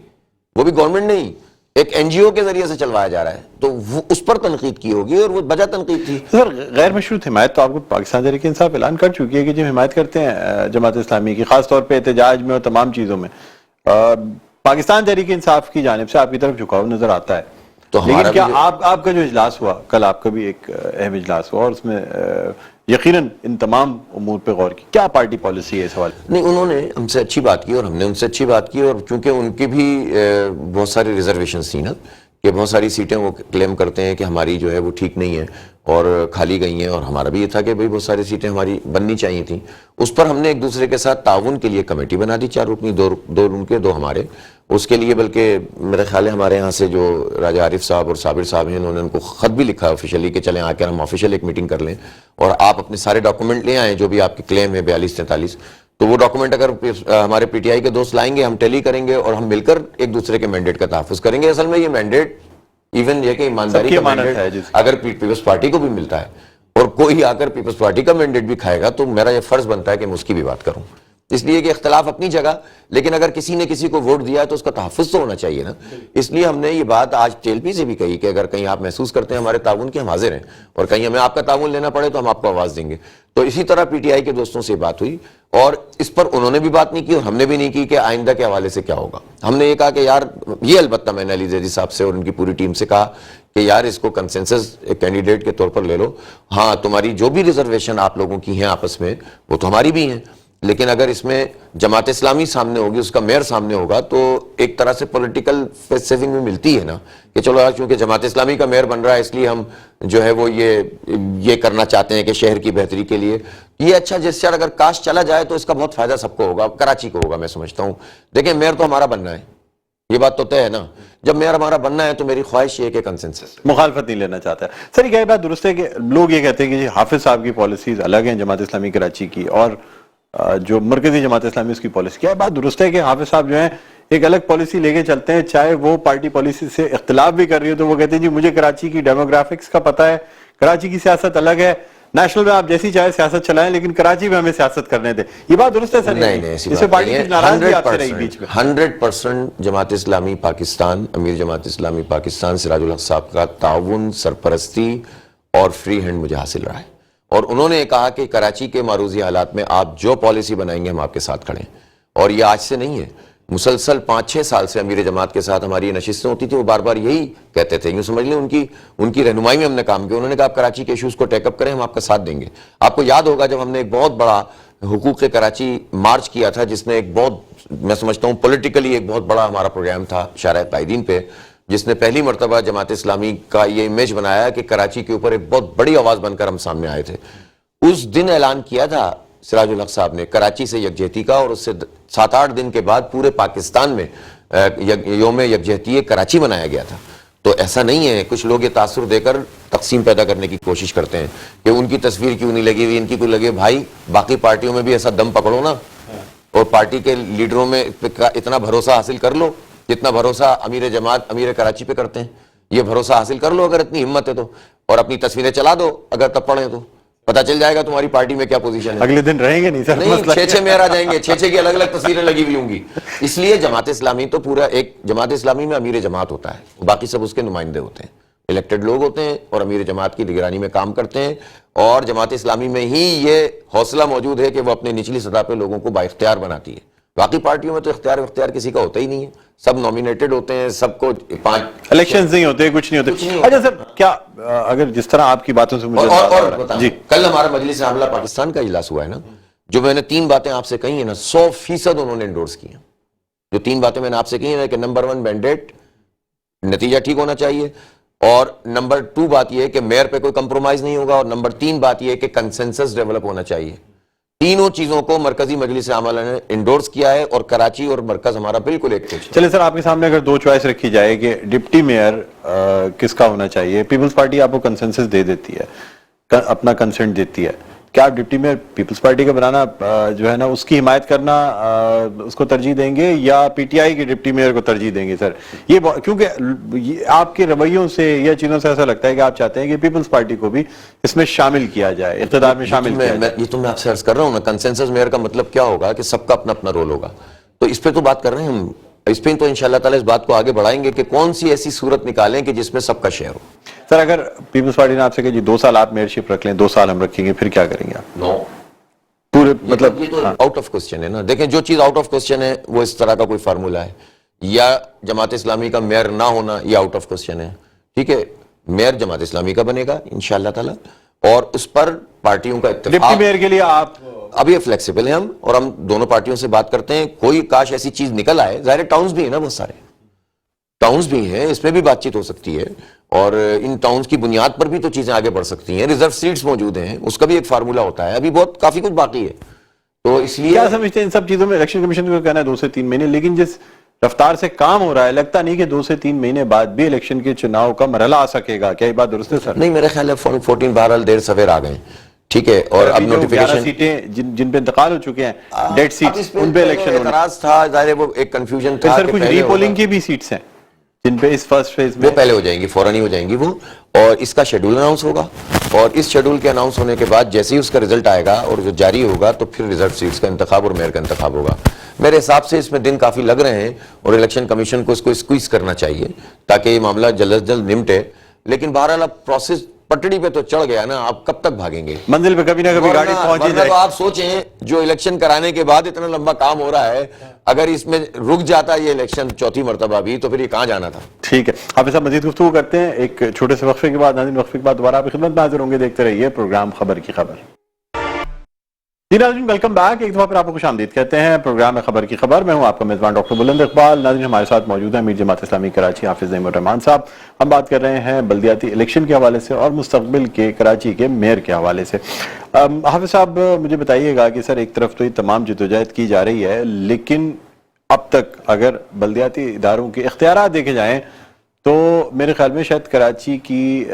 وہ بھی گورنمنٹ نہیں، ایک این جی او کے ذریعے سے چلوایا جا رہا ہے، تو وہ اس پر تنقید کی ہوگی اور وہ بجا تنقید تھی. سر غیر مشروط حمایت تو آپ کو پاکستان تحریک انصاف اعلان کر چکی ہے کہ جو حمایت کرتے ہیں جماعت اسلامی کی، خاص طور پہ احتجاج میں اور تمام چیزوں میں پاکستان تحریک انصاف کی جانب سے آپ کی طرف جھکاؤ نظر آتا ہے. تو لیکن کیا آپ کا جو اجلاس ہوا کل، آپ کا بھی ایک اہم اجلاس ہوا اور اس میں یقیناً ان تمام امور پہ غور کی، کیا پارٹی پالیسی ہے اس حوالے؟ نہیں، انہوں نے ہم سے اچھی بات کی اور ہم نے ان سے اچھی بات کی، اور چونکہ ان کی بھی بہت ساری ریزرویشنز تھیں نا، کہ بہت ساری سیٹیں وہ کلیم کرتے ہیں کہ ہماری جو ہے وہ ٹھیک نہیں ہے اور کھالی گئی ہیں، اور ہمارا بھی یہ تھا کہ بھئی بہت ساری سیٹیں ہماری بننی چاہیے تھیں. اس پر ہم نے ایک دوسرے کے ساتھ تعاون کے لیے کمیٹی بنا دی، 4 رکنی، 2 ان کے 2 ہمارے. اس کے لیے بلکہ میرے خیال ہے ہمارے ہاں سے جو راجہ عارف صاحب اور صابر صاحب ہیں، انہوں نے ان کو خط بھی لکھا آفیشلی کہ چلیں آ کر ہم آفیشل ایک میٹنگ کر لیں اور آپ اپنے سارے ڈاکومنٹ لے آئیں جو بھی آپ کے کلیم ہے 42-43. تو وہ ڈاکومنٹ اگر ہمارے پی ٹی آئی کے دوست لائیں گے، ہم ٹیلی کریں گے اور ہم مل کر ایک دوسرے کے مینڈیٹ کا تحفظ کریں گے. اصل میں یہ مینڈیٹ ایون یہ کہ ایمانداری کا مینڈیٹ اگر پیپلز پارٹی کو بھی ملتا ہے اور کوئی آ کر پیپلز پارٹی کا مینڈیٹ بھی کھائے گا تو میرا یہ فرض بنتا ہے کہ میں اس کی بھی بات کروں. اس لیے کہ اختلاف اپنی جگہ، لیکن اگر کسی نے کسی کو ووٹ دیا ہے تو اس کا تحفظ تو ہونا چاہیے نا. اس لیے ہم نے یہ بات آج ٹی ایل پی سے بھی کہی کہ اگر کہیں آپ محسوس کرتے ہیں ہمارے تعاون کی، ہم حاضر ہیں، اور کہیں ہمیں آپ کا تعاون لینا پڑے تو ہم آپ کو آواز دیں گے. تو اسی طرح پی ٹی آئی کے دوستوں سے بات ہوئی اور اس پر انہوں نے بھی بات نہیں کی اور ہم نے بھی نہیں کی کہ آئندہ کے حوالے سے کیا ہوگا. ہم نے یہ کہا کہ یار یہ، البتہ میں نے علی زیدی صاحب سے اور ان کی پوری ٹیم سے کہا کہ یار اس کو کنسنسس ایک کینڈیڈیٹ کے طور پر لے لو. ہاں، تمہاری جو بھی ریزرویشن آپ لوگوں کی ہیں آپس میں وہ تو ہماری بھی ہیں، لیکن اگر اس میں جماعت اسلامی سامنے ہوگی، اس کا میئر سامنے ہوگا، تو ایک طرح سے پولیٹیکل فیس سیونگ میں ملتی ہے نا کہ چلو آج چونکہ جماعت اسلامی کا میئر بن رہا ہے اس لیے ہم جو ہے وہ یہ کرنا چاہتے ہیں کہ شہر کی بہتری کے لیے یہ اچھا جیسے اگر کاسٹ چلا جائے تو اس کا بہت فائدہ سب کو ہوگا، کراچی کو ہوگا. میں سمجھتا ہوں دیکھیں میئر تو ہمارا بننا ہے، یہ بات تو طے ہے نا. جب میئر ہمارا بننا ہے تو میری خواہش یہ کہ کنسنسس، مخالفت نہیں لینا چاہتا ہے. سر یہ بات درست ہے کہ لوگ یہ کہتے ہیں کہ حافظ صاحب کی پالیسیز الگ ہیں جماعت اسلامی کراچی کی اور جو مرکزی جماعت اسلامی اس کی پالیسی. کیا بات درست ہے کہ حافظ صاحب جو ہیں ایک الگ پالیسی لے کے چلتے ہیں، چاہے وہ پارٹی پالیسی سے اختلاف بھی کر رہی ہو تو وہ کہتے ہیں جی مجھے کراچی کی ڈیموگرافکس کا پتہ ہے، کراچی کی سیاست الگ ہے، نیشنل میں آپ جیسی چاہے سیاست چلائیں لیکن کراچی میں ہمیں سیاست کرنے دیں. یہ بات درست ہے سر؟ نہیں، اس سے پارٹی کی ناراضگی آپ سے رہی بیچ میں. 100% جماعت اسلامی پاکستان، امیر جماعت اسلامی پاکستان سراج الحق صاحب کا تعاون، سرپرستی اور فری ہینڈ مجھے حاصل رہا ہے، اور انہوں نے کہا کہ کراچی کے معروضی حالات میں آپ جو پالیسی بنائیں گے ہم آپ کے ساتھ کھڑے ہیں. اور یہ آج سے نہیں ہے، مسلسل 5-6 سال سے امیر جماعت کے ساتھ ہماری نشستیں ہوتی تھی، وہ بار بار یہی کہتے تھے. یوں سمجھ لیں ان کی رہنمائی میں ہم نے کام کیا. انہوں نے کہا آپ کراچی کے ایشوز کو ٹیک اپ کریں، ہم آپ کا ساتھ دیں گے. آپ کو یاد ہوگا جب ہم نے ایک بہت بڑا حقوق کراچی مارچ کیا تھا، جس نے ایک بہت، میں سمجھتا ہوں پولیٹیکلی ایک بہت بڑا ہمارا پروگرام تھا شارع قائدین پہ، جس نے پہلی مرتبہ جماعت اسلامی کا یہ امیج بنایا کہ کراچی کے اوپر ایک بہت بڑی آواز بن کر ہم سامنے آئے تھے. اس دن اعلان کیا تھا سراج الحق صاحب نے کراچی سے یکجہتی کا، اور اس سے 7-8 دن کے بعد پورے پاکستان میں یوم یکجہتی کراچی منایا گیا تھا. تو ایسا نہیں ہے، کچھ لوگ یہ تاثر دے کر تقسیم پیدا کرنے کی کوشش کرتے ہیں کہ ان کی تصویر کیوں نہیں لگی ہوئی، ان کی کیوں لگے. بھائی باقی پارٹیوں میں بھی ایسا دم پکڑو نا، اور پارٹی کے لیڈروں میں اتنا بھروسہ حاصل کر لو جتنا بھروسہ امیر جماعت امیر کراچی پہ کرتے ہیں. یہ بھروسہ حاصل کر لو اگر اتنی ہمت ہے تو، اور اپنی تصویریں چلا دو اگر تب پڑھیں تو پتہ چل جائے گا تمہاری پارٹی میں کیا پوزیشن ہے. اگلے دن رہیں گے نہیں سر؟ نہیں، 6 میئر آ جائیں گے، 6 کی الگ الگ تصویریں لگی ہوئی ہوں گی. اس لیے جماعت اسلامی تو پورا ایک جماعت اسلامی میں امیر جماعت ہوتا ہے، باقی سب اس کے نمائندے ہوتے ہیں، الیکٹڈ لوگ ہوتے ہیں اور امیر جماعت کی نگرانی میں کام کرتے ہیں. اور جماعت اسلامی میں ہی یہ حوصلہ موجود ہے کہ وہ اپنے نچلی سطح پہ لوگوں کو بااختیار بناتی ہے. باقی پارٹیوں میں تو اختیار کسی کا ہوتا ہی نہیں ہے، سب نامینیٹڈ ہوتے ہیں، سب کو 5 الیکشنز نہیں ہوتے، کچھ نہیں ہوتے. اچھا سر، کیا اگر جس طرح آپ کی باتوں سے مجھے اور جی، کل ہمارا مجلس عاملہ پاکستان کا اجلاس ہوا ہے نا، جو میں نے 3 باتیں آپ سے کہی ہیں نا 100% انہوں نے انڈورس کی ہیں. جو 3 باتیں میں نے آپ سے کہی ہیں کہ نمبر 1 مینڈیٹ، نتیجہ ٹھیک ہونا چاہیے، اور نمبر 2 بات یہ ہے کہ میئر پہ کوئی کمپرومائز نہیں ہوگا، اور نمبر 3 بات یہ ہے کہ کنسنسس ڈیولپ ہونا چاہیے. تینوں چیزوں کو مرکزی مجلس عاملہ نے انڈورس کیا ہے، اور کراچی اور مرکز ہمارا بالکل ایک پیج ہے. چلے سر، آپ کے سامنے اگر 2 چوائس رکھی جائے کہ ڈپٹی میئر کس کا ہونا چاہیے، پیپلز پارٹی آپ کو کنسنسس دے دیتی ہے، اپنا کنسنٹ دیتی ہے، کیا آپ ڈپٹی میئر پیپلز پارٹی کا بنانا جو ہے نا اس کی حمایت کرنا اس کو ترجیح دیں گے، یا پی ٹی آئی کے ڈپٹی میئر کو ترجیح دیں گے؟ سر یہ کیونکہ آپ کے رویوں سے یا چیزوں سے ایسا لگتا ہے کہ آپ چاہتے ہیں کہ پیپلز پارٹی کو بھی اس میں شامل کیا جائے، اقتدار میں شامل کیا جائے. یہ تو میں آپ سے عرض کر رہا ہوں نا، کنسنسس میئر کا مطلب کیا ہوگا کہ سب کا اپنا اپنا رول ہوگا. تو اس پہ تو بات کر رہے ہیں ہم، اس پہ تو انشاءاللہ تعالی اس بات کو آگے بڑھائیں گے کہ کون سی ایسی صورت نکالیں کہ جس میں سب کا شیئر ہو. سر اگر پیپلز پارٹی نے آپ سے کہا جی 2 سال آپ میئرشپ رکھ لیں، 2 سال ہم رکھیں گے، پھر کیا کریں گے آپ؟ نو، پورے مطلب یہ تو آؤٹ آف کوسچن ہے نا. دیکھیں جو چیز آؤٹ آف کوسچن ہے وہ اس طرح کا کوئی فارمولا ہے، یا جماعت اسلامی کا میئر نہ ہونا یہ آؤٹ آف کوسچن ہے. ٹھیک ہے، میئر جماعت اسلامی کا بنے گا انشاءاللہ تعالی، اور اس پر پارٹیوں کا اتفاق. ڈپٹی میئر کے لیے آپ ابھی فلیکسیبل ہیں ہم، اور ہم دونوں پارٹیوں سے بات کرتے ہیں. کوئی کاش ایسی چیز نکل آئے، ظاہر ٹاؤنز بھی ہیں نا، بہت سارے ٹاؤنز بھی ہیں، اس میں بھی بات چیت ہو سکتی ہے، اور ان ٹاؤنز کی بنیاد پر بھی تو چیزیں آگے بڑھ سکتی ہیں. ریزرو سیٹس موجود ہیں، اس کا بھی ایک فارمولا ہوتا ہے. ابھی بہت کافی کچھ باقی ہے. تو اس لیے کیا سمجھتے ہیں ان سب چیزوں میں؟ الیکشن کمیشن کو کہنا ہے 2 سے 3 مہینے، لیکن جس رفتار سے کام ہو رہا ہے لگتا نہیں کہ 2 سے 3 مہینے بعد بھی الیکشن کے چناؤ کا مرحلہ آ سکے گا. کیا یہ بات درست ہے سر؟ نہیں، میرے خیال ہے 14 بہرحال دیر سویر آ گئے. ٹھیک ہے، اور اب 11 نوٹیفیکیشن سیٹیں جن پہ انتقال ہو چکے ہیں، ڈیڈ سیٹس، ان پہ الیکشن ہونا. اعتراض تھا، ظاہر ہے وہ ایک کنفیوژن تھا. سر کچھ ری پولنگ کی بھی سیٹس ہیں جن پہ اس فرسٹ فیز میں وہ پہلے ہو جائیں گی، فوراً ہی ہو جائیں گی وہ، اور اس کا شیڈول اناؤنس ہوگا، اور اس شیڈول کے اناؤنس ہونے کے بعد جیسے ہی اس کا رزلٹ آئے گا اور جو جاری ہوگا تو پھر ریزرو سیٹس کا انتخاب اور میئر کا انتخاب ہوگا. میرے حساب سے اس میں دن کافی لگ رہے ہیں، اور الیکشن کمیشن کو اس کو اسکویز کرنا چاہیے تاکہ یہ معاملہ جلد از جلد نمٹے. لیکن بہرحال اب پروسیس پٹڑی پہ تو چڑھ گیا نا، آپ کب تک بھاگیں گے؟ منزل پہ کبھی نہ کبھی گاڑی پہنچ ہی جائے. تو آپ سوچیں جو الیکشن کرانے کے بعد اتنا لمبا کام ہو رہا ہے، اگر اس میں رک جاتا یہ الیکشن 4تھی مرتبہ بھی، تو پھر یہ کہاں جانا تھا؟ ٹھیک ہے، آپ ایسا مزید گفتگو کرتے ہیں ایک چھوٹے سے وقفے کے بعد. ناظرین وقفے کے بعد دوبارہ آپ کی خدمت میں حاضر ہوں گے. دیکھتے رہیے پروگرام خبر کی خبر. جی ناظرین، ویلکم بیک. ایک دفعہ پھر آپ کو خوش آمدید کہتے ہیں پروگرام خبر کی خبر. میں ہوں آپ کا میزبان ڈاکٹر بلند اقبال. ناظرین ہمارے ساتھ موجود ہیں امیر جماعت اسلامی کراچی حافظ نعیم الرحمان صاحب. ہم بات کر رہے ہیں بلدیاتی الیکشن کے حوالے سے اور مستقبل کے کراچی کے میئر کے حوالے سے. حافظ صاحب مجھے بتائیے گا کہ سر ایک طرف تو یہ تمام جدوجہد کی جا رہی ہے، لیکن اب تک اگر بلدیاتی اداروں کے اختیارات دیکھے جائیں تو میرے خیال میں شاید کراچی کی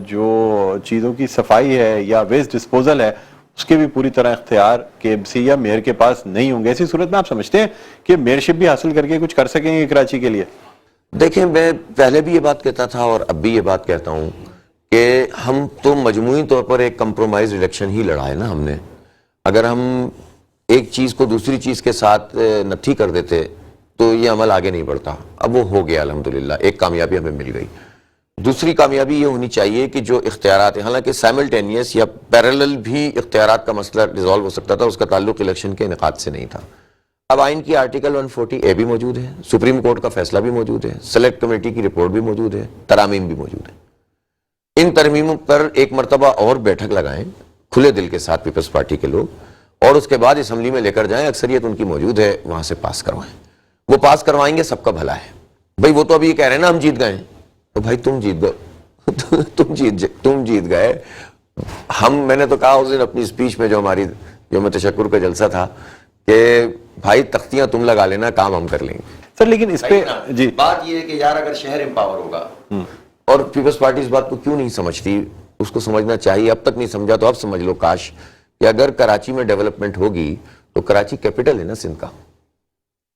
جو چیزوں کی صفائی ہے یا ویسٹ ڈسپوزل ہے اس کے بھی پوری طرح اختیار کے ایم سی یا میئر کے پاس نہیں ہوں گے. ایسی صورت میں آپ سمجھتے ہیں کہ میئرشپ بھی حاصل کر کے کچھ کر سکیں گے کراچی کے لیے؟ دیکھیں، میں پہلے بھی یہ بات کہتا تھا اور اب بھی یہ بات کہتا ہوں کہ ہم تو مجموعی طور پر ایک کمپرومائز الیکشن ہی لڑا ہے نا ہم نے. اگر ہم ایک چیز کو دوسری چیز کے ساتھ نتھی کر دیتے تو یہ عمل آگے نہیں بڑھتا. اب وہ ہو گیا الحمدللہ، ایک کامیابی ہمیں مل گئی. دوسری کامیابی یہ ہونی چاہیے کہ جو اختیارات ہیں، حالانکہ سائملٹینیس یا پیرالل بھی اختیارات کا مسئلہ ریزالو ہو سکتا تھا، اس کا تعلق الیکشن کے انعقاد سے نہیں تھا. اب آئین کی آرٹیکل 140A بھی موجود ہے، سپریم کورٹ کا فیصلہ بھی موجود ہے، سلیکٹ کمیٹی کی رپورٹ بھی موجود ہے، ترامیم بھی موجود ہے. ان ترمیموں پر ایک مرتبہ اور بیٹھک لگائیں کھلے دل کے ساتھ پیپلز پارٹی کے لوگ، اور اس کے بعد اسمبلی میں لے کر جائیں. اکثریت ان کی موجود ہے، وہاں سے پاس کروائیں. وہ پاس کروائیں گے، سب کا بھلا ہے. بھائی وہ تو ابھی یہ کہہ رہے ہیں نا ہم جیت گئے ہیں، تو بھائی تم جیت گئے تم جیت گئے. میں نے تو کہا اس دن اپنی اسپیچ میں جو ہماری یوم تشکر کا جلسہ تھا کہ بھائی تختیاں تم لگا لینا, کام ہم کر لیں گے. سر لیکن اس پہ جی بات یہ ہے کہ یار اگر شہر امپاور ہوگا, اور پیپلز پارٹی اس بات کو کیوں نہیں سمجھتی, اس کو سمجھنا چاہیے, اب تک نہیں سمجھا تو اب سمجھ لو کاش, کہ اگر کراچی میں ڈیولپمنٹ ہوگی تو کراچی کیپٹل ہے نا سندھ کا,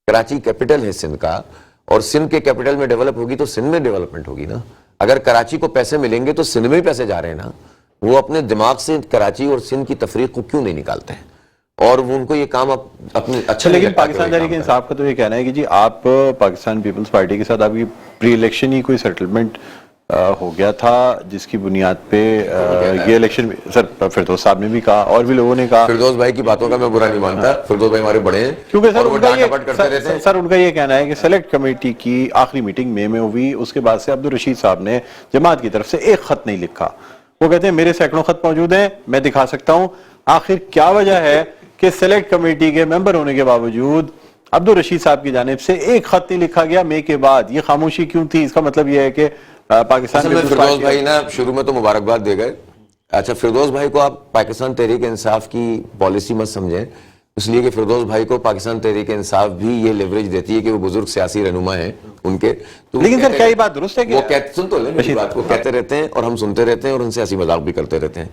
کراچی کیپٹل ہے سندھ کا, اور سندھ کے کیپٹل میں ڈیولپ ہوگی تو سندھ میں ڈیولپمنٹ ہوگی نا. اگر کراچی کو پیسے ملیں گے تو سندھ میں بھی پیسے جا رہے ہیں نا, وہ اپنے دماغ سے کراچی اور سندھ کی تفریق کو کیوں نہیں نکالتے ہیں, اور وہ ان کو یہ کام اپنے اچھا. لیکن پاکستان تحریک انصاف کا تو یہ کہنا ہے کہ جی آپ پاکستان پیپلز پارٹی کے ساتھ آپ کی پری الیکشن ہی کوئی سیٹلمنٹ ہو گیا تھا جس کی بنیاد پہ یہ الیکشن, سر فردوس صاحب نے بھی کہا اور بھی لوگوں نے کہا. فردوس بھائی کی باتوں کا میں برا نہیں مانتا, فردوس بھائی ہمارے بڑے ہیں, کیونکہ سر ان کا یہ کہنا ہے کہ سلیکٹ کمیٹی کی آخری میٹنگ میں ہوئی, اس کے بعد سے عبدالرشید صاحب نے جماعت کی طرف سے ایک خط نہیں لکھا. وہ کہتے ہیں میرے سینکڑوں خط موجود ہیں, میں دکھا سکتا ہوں. آخر کیا وجہ ہے کہ سلیکٹ کمیٹی کے ممبر ہونے کے باوجود عبدالرشید صاحب کی جانب سے ایک خط نہیں لکھا گیا مے کے بعد؟ یہ خاموشی کیوں تھی؟ اس کا مطلب یہ ہے کہ پاکستان میں فردوس بھائی نا شروع میں تو مبارکباد دے گئے. اچھا, فردوس بھائی کو آپ پاکستان تحریک انصاف کی پالیسی مت سمجھیں, اس لیے کہ فردوس بھائی کو پاکستان تحریک انصاف بھی یہ لیوریج دیتی ہے کہ وہ بزرگ سیاسی رہنما ہیں ان کے. لیکن سر کیا یہ بات درست ہے کہ وہ سن تو لیں میری بات کو, کہتے رہتے ہیں اور ہم سنتے رہتے ہیں اور ان سے ہنسی مذاق بھی کرتے رہتے ہیں.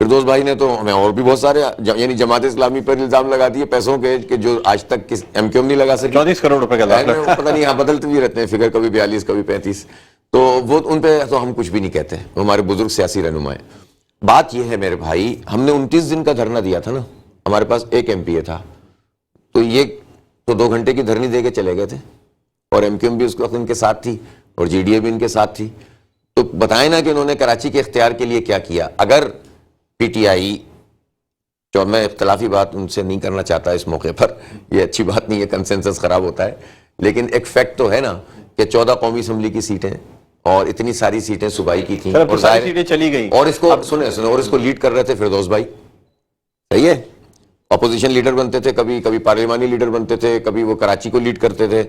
فردوس بھائی نے تو ہمیں اور بھی بہت سارے یعنی جماعت اسلامی پر الزام لگا دیے پیسوں کے کہ جو آج تک ایم کیو ایم نہیں لگا سکی. 34 کروڑ روپے کا پتہ نہیں, یہاں بدلتے بھی رہتے ہیں فگر, کبھی 42 کبھی 35. تو وہ ان پہ تو ہم کچھ بھی نہیں کہتے, وہ ہمارے بزرگ سیاسی رہنما ہیں. بات یہ ہے میرے بھائی, ہم نے 29 دن کا دھرنا دیا تھا نا, ہمارے پاس ایک ایم پی اے تھا, تو یہ تو 2 گھنٹے کی دھرنی دے کے چلے گئے تھے, اور ایم کیو ایم بھی اس وقت ان کے ساتھ تھی اور جی ڈی اے بھی ان کے ساتھ تھی. تو بتائیں نا کہ انہوں نے کراچی کے اختیار کے لیے کیا کیا. اگر پی ٹی آئی, جو میں اختلافی بات ان سے نہیں کرنا چاہتا اس موقع پر, یہ اچھی بات نہیں ہے, کنسنسس خراب ہوتا ہے, لیکن ایک فیکٹ تو ہے نا کہ 14 قومی اسمبلی کی سیٹیں اور اتنی ساری سیٹیں صوبائی کی تھیں, اور ساری سیٹیں چلی گئیں, اور اس کو سنیں اور اس کو لیڈ کر رہے تھے فردوس بھائی. صحیح ہے, اپوزیشن لیڈر بنتے تھے, کبھی پارلیمانی لیڈر بنتے تھے, کبھی وہ کراچی کو لیڈ کرتے تھے,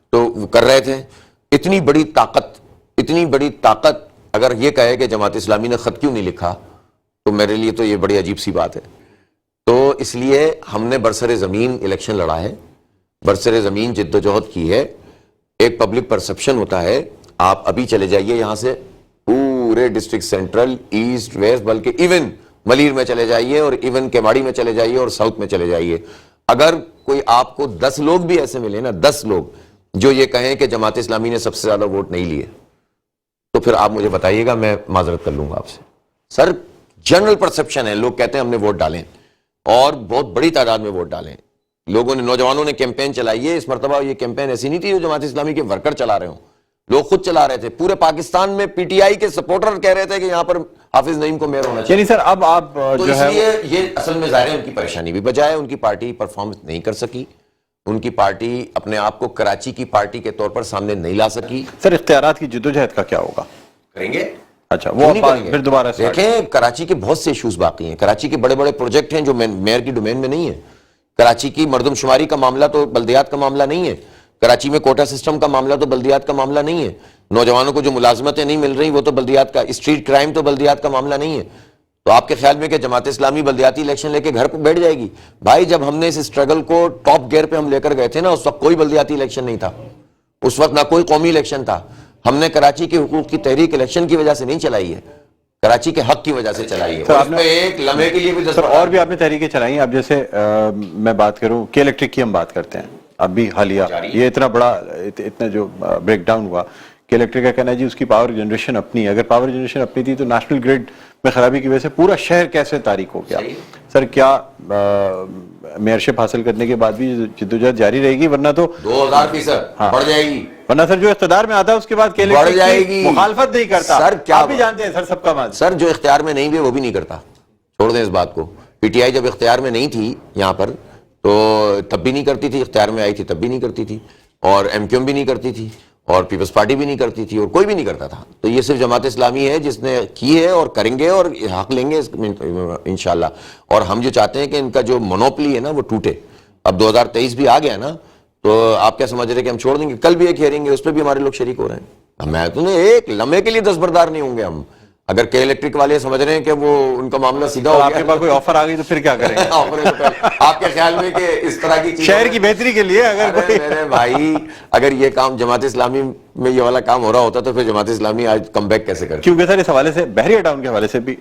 تو وہ کر رہے تھے. اتنی بڑی طاقت اگر یہ کہے کہ جماعت اسلامی نے خط کیوں نہیں لکھا, تو میرے لیے تو یہ بڑی عجیب سی بات ہے. تو اس لیے ہم نے برسر زمین الیکشن لڑا ہے, برسر زمین جد و جہد کی ہے. ایک پبلک پرسپشن ہوتا ہے, آپ ابھی چلے جائیے یہاں سے پورے ڈسٹرکٹ سینٹرل, ایسٹ, ویسٹ, بلکہ ایون ملیر میں چلے جائیے اور ایون کیواڑی میں چلے جائیے اور ساؤتھ میں چلے جائیے. اگر کوئی آپ کو 10 لوگ بھی ایسے ملے نا, 10 لوگ جو یہ کہیں کہ جماعت اسلامی نے سب سے زیادہ ووٹ نہیں لیے, تو پھر آپ مجھے بتائیے گا, میں معذرت کر لوں گا آپ سے. سر جنرل پرسپشن ہے, لوگ کہتے ہیں ہم نے ووٹ ڈالیں, اور بہت بڑی تعداد میں ووٹ ڈالیں. لوگوں نے, نوجوانوں نے کیمپین چلائی ہے. اس مرتبہ یہ کیمپین ایسی نہیں تھی جو جماعت اسلامی کے ورکر چلا رہے ہوں, لوگ خود چلا رہے تھے. پورے پاکستان میں پی ٹی آئی کے سپورٹر کہہ رہے تھے کہ یہاں پر حافظ نعیم کو میئر ہونا چاہیے. یعنی سر اب آپ تو جو اس ہے لیے یہ اصل میں ظاہر ہے ان کی پریشانی بھی بجائے, ان کی پارٹی پرفارمنس نہیں کر سکی, ان کی پارٹی اپنے آپ کو کراچی کی پارٹی کے طور پر سامنے نہیں لا سکی. سر اختیارات کی جدوجہد کا کیا ہوگا؟ کریں گے. اچھا, وہ پھر دوبارہ دیکھیں, کراچی کے بہت سے ایشوز باقی ہیں. کراچی کے بڑے بڑے پروجیکٹ ہیں جو میئر کی ڈومین میں نہیں ہے. کراچی کی مردم شماری کا معاملہ تو بلدیات کا معاملہ نہیں ہے. کراچی میں کوٹا سسٹم کا معاملہ تو بلدیات کا معاملہ نہیں ہے. نوجوانوں کو جو ملازمتیں نہیں مل رہی وہ تو بلدیات کا, اسٹریٹ کرائم تو بلدیات کا معاملہ نہیں ہے. تو آپ کے خیال میں کہ جماعت اسلامی بلدیاتی الیکشن لے کے گھر پہ بیٹھ جائے گی؟ بھائی جب ہم نے اس اسٹرگل کو ٹاپ گیئر پہ ہم لے کر گئے تھے نا, اس وقت کوئی بلدیاتی الیکشن نہیں تھا, اس وقت نہ کوئی قومی الیکشن تھا. ہم نے کراچی کے حقوق کی تحریک الیکشن کی وجہ سے نہیں چلائی ہے, کراچی کے حق کی وجہ سے چلائی ہے. اور اس میں ایک لمحے کے لیے بھی اور بھی آپ نے تحریکیں چلائی ہیں. اب جیسے میں بات کروں کہ الیکٹرک کی ہم بات کرتے ہیں, اب بھی حالیہ یہ اتنا بڑا اتنا جو بریک ڈاؤن ہوا کہ الیکٹرک کا کہنا ہے جی اس کی پاور جنریشن اپنی ہے. اگر پاور جنریشن اپنی تھی تو نیشنل گریڈ میں خرابی کی وجہ سے پورا شہر کیسے تاریک ہو گیا؟ سر کیا میئرشپ حاصل کرنے کے بعد بھی جدوجہد جاری رہے گی؟ ورنہ تو 2000% بڑھ جائے گی. ورنہ سر جو اقتدار میں آتا ہے اس کے بعد بڑھ جائے گی, مخالفت نہیں کرتا. سر کیا آپ بھی جانتے ہیں سر سب کا مال. سر جو اختیار میں نہیں بھی وہ بھی نہیں کرتا, چھوڑ دیں اس بات کو. پی ٹی آئی جب اختیار میں نہیں تھی یہاں پر تو تب بھی نہیں کرتی تھی, اختیار میں آئی تھی تب بھی نہیں کرتی تھی, اور ایم کیو ایم بھی نہیں کرتی تھی, اور پیپلز پارٹی بھی نہیں کرتی تھی, اور کوئی بھی نہیں کرتا تھا. تو یہ صرف جماعت اسلامی ہے جس نے کی ہے, اور کریں گے اور حق لیں گے انشاءاللہ. اور ہم جو چاہتے ہیں کہ ان کا جو مونوپلی ہے نا وہ ٹوٹے. اب 2023 بھی آ گیا نا, تو آپ کیا سمجھ رہے کہ ہم چھوڑ دیں گے؟ کل بھی ایک ہیئرنگ ہے, اس پہ بھی ہمارے لوگ شریک ہو رہے ہیں. میں تو ایک لمحے کے لیے دستبردار نہیں ہوں گے ہم. اگر کے الیکٹرک والے سمجھ رہے ہیں کہ وہ ان کا معاملہ سیدھا ہو آپ کے گیا پاس کوئی آفر آ گئی تو پھر کیا کریں گے؟ آپ کے خیال میں کہ اس طرح کی چیز شہر کی بہتری کے لیے اگر کوئی میرے بھائی اگر یہ کام جماعت اسلامی میں یہ والا کام ہو رہا ہوتا تو پھر جماعت اسلامی آج کم بیک کیسے کرتی؟ کیونکہ سر اس حوالے سے بحریہ ٹاؤن کے حوالے سے بھی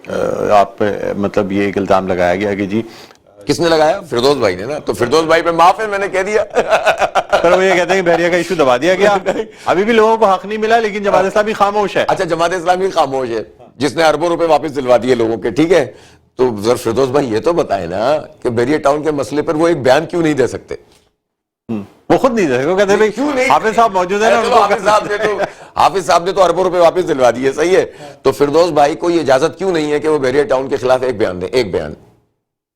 آپ مطلب یہ ایک الزام لگایا گیا کہ جی کس نے لگایا؟ فردوس بھائی نے نا. تو فردوس بھائی پہ معاف ہے, میں نے کہہ دیا. سر وہ یہ کہتے ہیں کہ بحریہ کا ایشو دبا دیا گیا, ابھی بھی لوگوں کو حق نہیں ملا, لیکن جماعت اسلامی خاموش ہے. اچھا جماعت اسلامی خاموش ہے جس نے اربوں روپے واپس دلوا دیے لوگوں کے, ٹھیک ہے. تو ذرا فردوس بھائی یہ تو بتائیں نا کہ بحریہ ٹاؤن کے مسئلے پر وہ ایک بیان کیوں نہیں دے سکتے؟ وہ خود نہیں دے سکتے, وہ کہتے ہیں کیوں نہیں؟ حافظ صاحب موجود ہیں نا, حافظ صاحب نے تو اربوں روپے واپس دلوا دیے, صحیح ہے. تو فردوس بھائی کو یہ اجازت کیوں نہیں ہے کہ وہ بحریہ ٹاؤن کے خلاف ایک بیان دیں, ایک بیان,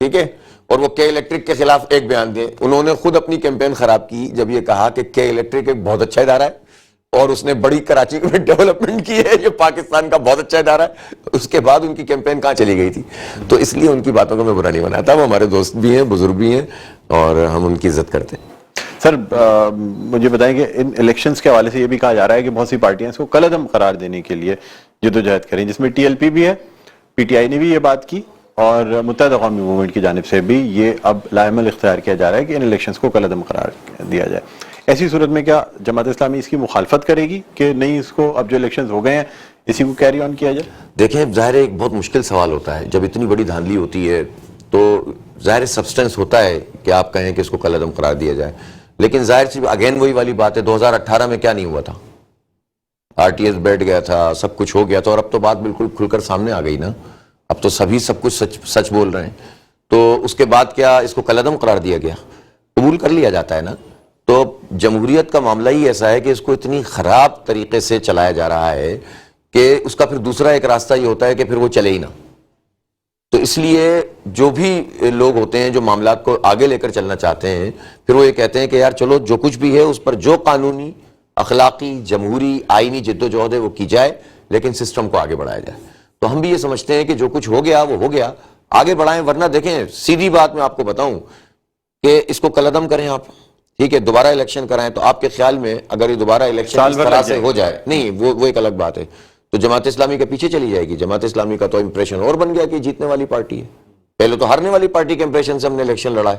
ٹھیک ہے. اور وہ کے الیکٹرک کے خلاف ایک بیان دیں. انہوں نے خود اپنی کیمپین خراب کی جب یہ کہا کہ کے الیکٹرک ایک بہت اچھا ادارہ ہے اور اس نے بڑی کراچی میں ڈیولپمنٹ کی ہے, یہ پاکستان کا بہت اچھا ادارہ ہے. اس کے بعد ان کی کیمپین کہاں چلی گئی تھی. تو اس لیے ان کی باتوں کو میں برا نہیں بناتا, وہ ہمارے دوست بھی ہیں, بزرگ بھی ہیں, اور ہم ان کی عزت کرتے ہیں. سر مجھے بتائیں کہ ان الیکشنز کے حوالے سے یہ بھی کہا جا رہا ہے کہ بہت سی پارٹیاں اس کو کالعدم قرار دینے کے لیے جدوجہد کریں, جس میں ٹی ایل پی بھی ہے, پی ٹی آئی نے بھی یہ بات کی, اور متحدہ قومی موومنٹ کی جانب سے بھی یہ اب لائحہ اختیار کیا جا رہا ہے کہ ان الیکشنز کو کالعدم قرار دیا جائے. ایسی صورت میں کیا جماعت اسلامی اس کی مخالفت کرے گی کہ نہیں, اس کو اب جو الیکشنز ہو گئے ہیں اسی کو کیری آن کیا جائے؟ دیکھیں ظاہر ہے ایک بہت مشکل سوال ہوتا ہے جب اتنی بڑی دھاندلی ہوتی ہے, تو ظاہر سبسٹنس ہوتا ہے کہ آپ کہیں کہ اس کو کالعدم قرار دیا جائے. لیکن ظاہر سی اگین وہی والی بات ہے, 2018 میں کیا نہیں ہوا تھا, آر ٹی ایس بیٹھ گیا تھا, سب کچھ ہو گیا تھا, اور اب تو بات بالکل کھل کر سامنے آ گئی نا, اب تو سبھی سب کچھ سچ بول رہے ہیں. تو اس کے بعد کیا اس کو کالعدم قرار دیا گیا؟ قبول کر لیا جاتا ہے نا. تو جمہوریت کا معاملہ ہی ایسا ہے کہ اس کو اتنی خراب طریقے سے چلایا جا رہا ہے کہ اس کا پھر دوسرا ایک راستہ یہ ہوتا ہے کہ پھر وہ چلے ہی نہ. تو اس لیے جو بھی لوگ ہوتے ہیں جو معاملات کو آگے لے کر چلنا چاہتے ہیں, پھر وہ یہ کہتے ہیں کہ یار چلو جو کچھ بھی ہے اس پر جو قانونی, اخلاقی, جمہوری, آئینی جد و جہد ہے وہ کی جائے, لیکن سسٹم کو آگے بڑھایا جائے. تو ہم بھی یہ سمجھتے ہیں کہ جو کچھ ہو گیا وہ ہو گیا, آگے بڑھائیں. ورنہ دیکھیں سیدھی بات میں آپ کو بتاؤں کہ اس کو کالعدم کریں آپ, ٹھیک ہے, دوبارہ الیکشن کرائیں, تو آپ کے خیال میں اگر یہ دوبارہ الیکشن اس طرح سے ہو جائے, نہیں وہ ایک الگ بات ہے, تو جماعت اسلامی کے پیچھے چلی جائے گی. جماعت اسلامی کا تو امپریشن اور بن گیا کہ جیتنے والی پارٹی ہے. پہلے تو ہارنے والی پارٹی کے امپریشن سے ہم نے الیکشن لڑا ہے,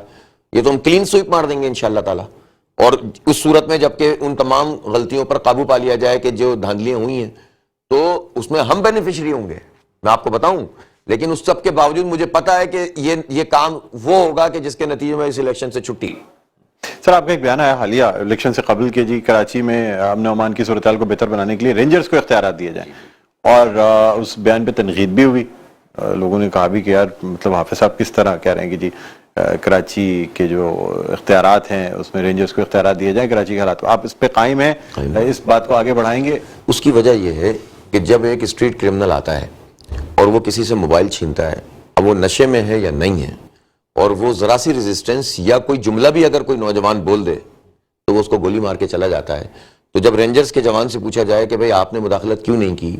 یہ تو ہم کلین سویپ مار دیں گے انشاءاللہ تعالی. اور اس صورت میں جبکہ ان تمام غلطیوں پر قابو پا لیا جائے کہ جو دھاندلیاں ہوئی ہیں, تو اس میں ہم بینیفیشری ہوں گے, میں آپ کو بتاؤں. لیکن اس سب کے باوجود مجھے پتا ہے کہ یہ کام وہ ہوگا کہ جس کے نتیجے میں اس الیکشن سے چھٹی. سر آپ کا ایک بیان آیا حالیہ الیکشن سے قبل کہ جی کراچی میں امن و امان کی صورتحال کو بہتر بنانے کے لیے رینجرز کو اختیارات دیے جائیں, اور اس بیان پہ تنقید بھی ہوئی. لوگوں نے کہا بھی کہ یار مطلب حافظ صاحب کس طرح کہہ رہے ہیں کہ جی کراچی کے جو اختیارات ہیں اس میں رینجرز کو اختیارات دیے جائیں کراچی کے حالات. آپ اس پہ قائم ہیں, اس بات کو آگے بڑھائیں گے؟ اس کی وجہ یہ ہے کہ جب ایک اسٹریٹ کرمنل آتا ہے اور وہ کسی سے موبائل چھینتا ہے, اب وہ نشے میں ہے یا نہیں ہے, اور وہ ذرا سی ریزسٹنس یا کوئی جملہ بھی اگر کوئی نوجوان بول دے تو وہ اس کو گولی مار کے چلا جاتا ہے. تو جب رینجرز کے جوان سے پوچھا جائے کہ بھئی آپ نے مداخلت کیوں نہیں کی,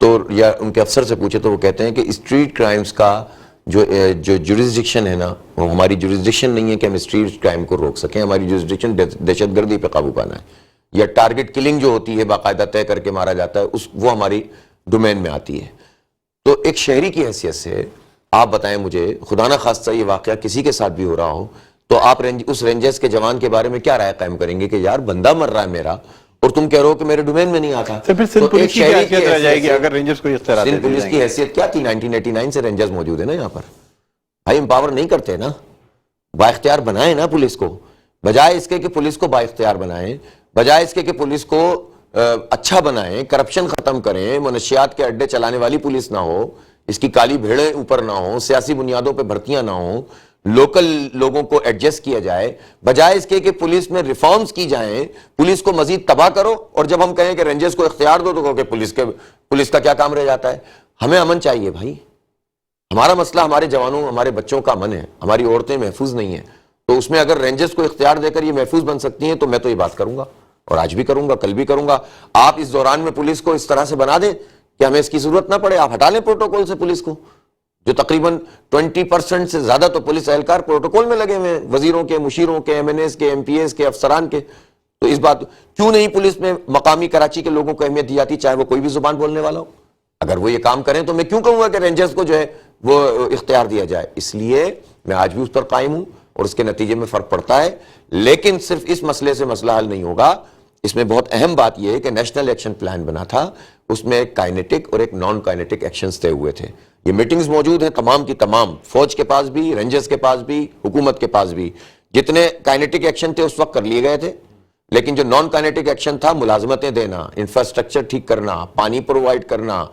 تو یا ان کے افسر سے پوچھے تو وہ کہتے ہیں کہ اسٹریٹ کرائمز کا جو جوریسڈکشن ہے نا, وہ ہماری جوریسڈکشن نہیں ہے کہ ہم اسٹریٹ کرائم کو روک سکیں. ہماری جوریسڈکشن دہشت گردی پہ قابو پانا ہے, یا ٹارگٹ کلنگ جو ہوتی ہے باقاعدہ طے کر کے مارا جاتا ہے, وہ ہماری ڈومین میں آتی ہے. تو ایک شہری کی حیثیت سے آپ بتائیں مجھے, خدا نہ خواستہ یہ واقعہ کسی کے ساتھ بھی ہو رہا ہو, تو آپ اس رینجرز کے جوان کے بارے میں کیا رائے قائم کریں گے کہ یار بندہ مر رہا ہے میرا اور تم کہہ رہے ہو کہ میرے ڈومین میں نہیں آتا؟ پھر سندھ پولیس کی حیثیت رہ جائے گی اگر رینجرز کو اختیارات. سندھ پولیس کی حیثیت کیا تھی؟ 1989 سے رینجرز موجود ہے نا یہاں پر. بھائی امپاور نہیں کرتے نا, با اختیار بنائیں نا پولیس کو, بجائے اس کے کہ پولیس کو با اختیار بنائیں, بجائے اس کے کہ پولیس کو اچھا بنائیں, کرپشن ختم کریں, منشیات کے اڈے چلانے والی پولیس نہ ہو, اس کی کالی بھیڑیں اوپر نہ ہوں, سیاسی بنیادوں پہ بھرتیاں نہ ہوں, لوکل لوگوں کو ایڈجسٹ کیا جائے, بجائے اس کے کہ پولیس میں ریفارمز کی جائیں, پولیس کو مزید تباہ کرو. اور جب ہم کہیں کہ رینجرز کو اختیار دو تو کہو کہ پولیس کا کیا کام رہ جاتا ہے. ہمیں امن چاہیے بھائی, ہمارا مسئلہ ہمارے جوانوں ہمارے بچوں کا امن ہے, ہماری عورتیں محفوظ نہیں ہیں. تو اس میں اگر رینجرز کو اختیار دے کر یہ محفوظ بن سکتی ہیں تو میں تو یہ بات کروں گا, اور آج بھی کروں گا, کل بھی کروں گا. آپ اس دوران میں پولیس کو اس طرح سے بنا دیں کہ ہمیں اس کی ضرورت نہ پڑے. آپ ہٹا لیں پروٹوکول سے پولیس کو, جو تقریباً 20% سے زیادہ تو پولیس اہلکار پروٹوکول میں لگے ہوئے ہیں, وزیروں کے, مشیروں کے, ایم این ایز کے, ایم پی ایز کے, افسران کے. تو اس بات کیوں نہیں پولیس میں مقامی کراچی کے لوگوں کو اہمیت دی جاتی, چاہے وہ کوئی بھی زبان بولنے والا ہو. اگر وہ یہ کام کریں تو میں کیوں کہوں گا کہ رینجرز کو جو ہے وہ اختیار دیا جائے. اس لیے میں آج بھی اس پر قائم ہوں اور اس کے نتیجے میں فرق پڑتا ہے. لیکن صرف اس مسئلے سے مسئلہ حل نہیں ہوگا. اس میں بہت اہم بات یہ ہے کہ نیشنل ایکشن پلان بنا تھا, اس میں ایک کائنیٹک اور ایک نان کائنیٹک ایکشنز طے ہوئے تھے. یہ میٹنگز موجود ہیں تمام کی تمام, فوج کے پاس بھی, رینجرز کے پاس بھی, حکومت کے پاس بھی. جتنے کائنیٹک ایکشن تھے اس وقت کر لیے گئے تھے, لیکن جو نان کائنیٹک ایکشن تھا, ملازمتیں دینا, انفراسٹرکچر ٹھیک کرنا, پانی پرووائڈ کرنا,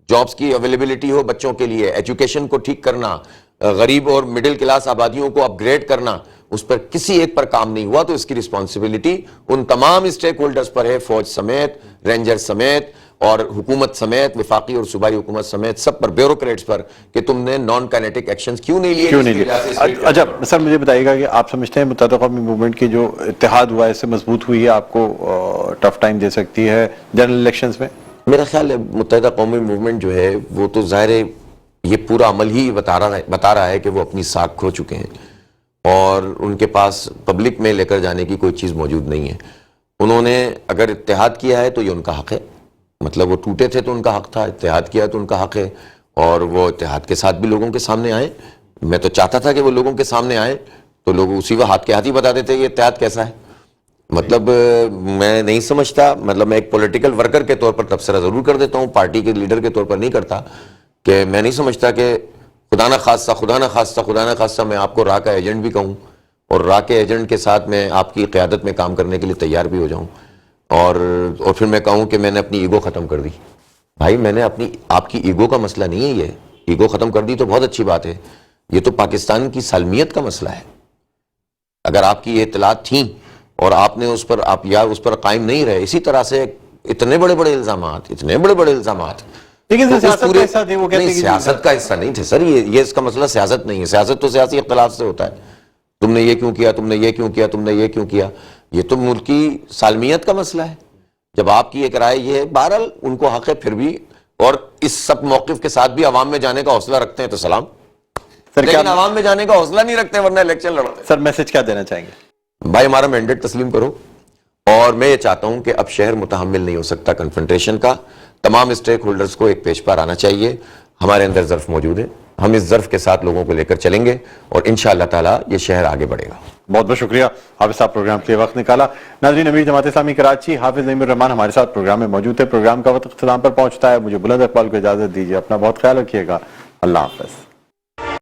جابز کی اویلیبلٹی ہو بچوں کے لیے, ایجوکیشن کو ٹھیک کرنا, غریب اور مڈل کلاس آبادیوں کو اپ گریڈ کرنا, اس پر کسی ایک پر کام نہیں ہوا. تو اس کی رسپانسبلٹی ان تمام اسٹیک ہولڈرز پر ہے, فوج سمیت, رینجر سمیت اور حکومت سمیت, وفاقی اور صوبائی حکومت سمیت, سب پر, بیوروکریٹس پر, کہ تم نے نان کائنیٹک ایکشنز کیوں نہیں لیے. اچھا سر, مجھے بتائیے گا کہ آپ سمجھتے ہیں متحدہ قومی موومنٹ کی جو اتحاد ہوا ہے اس سے مضبوط ہوئی ہے, آپ کو ٹف ٹائم دے سکتی ہے جنرل الیکشنز میں؟ میرا خیال ہے متحدہ قومی موومنٹ جو ہے وہ تو ظاہر ہے یہ پورا عمل ہی بتا رہا ہے کہ وہ اپنی ساکھ کھو چکے ہیں اور ان کے پاس پبلک میں لے کر جانے کی کوئی چیز موجود نہیں ہے. انہوں نے اگر اتحاد کیا ہے تو یہ ان کا حق ہے, مطلب وہ ٹوٹے تھے تو ان کا حق تھا, اتحاد کیا تو ان کا حق ہے, اور وہ اتحاد کے ساتھ بھی لوگوں کے سامنے آئے. میں تو چاہتا تھا کہ وہ لوگوں کے سامنے آئے تو لوگ اسی وہ ہاتھ کے ہاتھ ہی بتا دیتے کہ اتحاد کیسا ہے. مطلب میں نہیں سمجھتا, مطلب میں ایک پولیٹیکل ورکر کے طور پر تبصرہ ضرور کر دیتا ہوں, پارٹی کے لیڈر کے طور پر نہیں کرتا, کہ میں نہیں سمجھتا کہ خدا نہ خواستہ میں آپ کو را کا ایجنٹ بھی کہوں اور را کے ایجنٹ کے ساتھ میں آپ کی قیادت میں کام کرنے کے لیے تیار بھی ہو جاؤں اور پھر میں کہوں کہ میں نے اپنی ایگو ختم کر دی. بھائی میں نے آپ کی ایگو کا مسئلہ نہیں ہے, یہ ایگو ختم کر دی تو بہت اچھی بات ہے, یہ تو پاکستان کی سالمیت کا مسئلہ ہے. اگر آپ کی یہ اطلاعات تھیں اور آپ نے اس پر قائم نہیں رہے, اسی طرح سے اتنے بڑے بڑے الزامات لیکن سیاست کا حصہ تھے, وہ کہتے ہیں سیاست کا حصہ نہیں تھے سر. یہ اس کا مسئلہ سیاست نہیں ہے, سیاست تو سیاسی اختلاف سے ہوتا ہے. تم نے یہ کیوں کیا, تم نے یہ کیوں کیا, یہ تو ملک کی سالمیت کا مسئلہ ہے. جب آپ کی ایک رائے یہ ہے, بہرحال ان کو حق ہے پھر بھی, اور اس سب موقف کے ساتھ بھی عوام میں جانے کا حوصلہ رکھتے ہیں تو سلام, لیکن عوام میں جانے کا حوصلہ نہیں رکھتے ورنہ الیکشن لڑتے. سر میسج کیا دینا چاہیں گے؟ بھائی ہمارا مینڈیٹ تسلیم کرو, اور میں یہ چاہتا ہوں کہ اب شہر متحمل نہیں ہو سکتا کنفرنٹریشن کا. تمام اسٹیک ہولڈرز کو ایک پیش پر آنا چاہیے. ہمارے اندر ظرف موجود ہے, ہم اس ظرف کے ساتھ لوگوں کو لے کر چلیں گے اور انشاءاللہ تعالی یہ شہر آگے بڑھے گا. بہت بہت شکریہ حافظ صاحب پروگرام کے وقت نکالا. ناظرین, امیر جماعت اسلامی کراچی حافظ نعیم الرحمان ہمارے ساتھ پروگرام میں موجود ہے. پروگرام کا وقت اختتام پر پہنچتا ہے, مجھے بلند اقبال کو اجازت دیجیے. اپنا بہت خیال رکھیے گا. اللہ حافظ.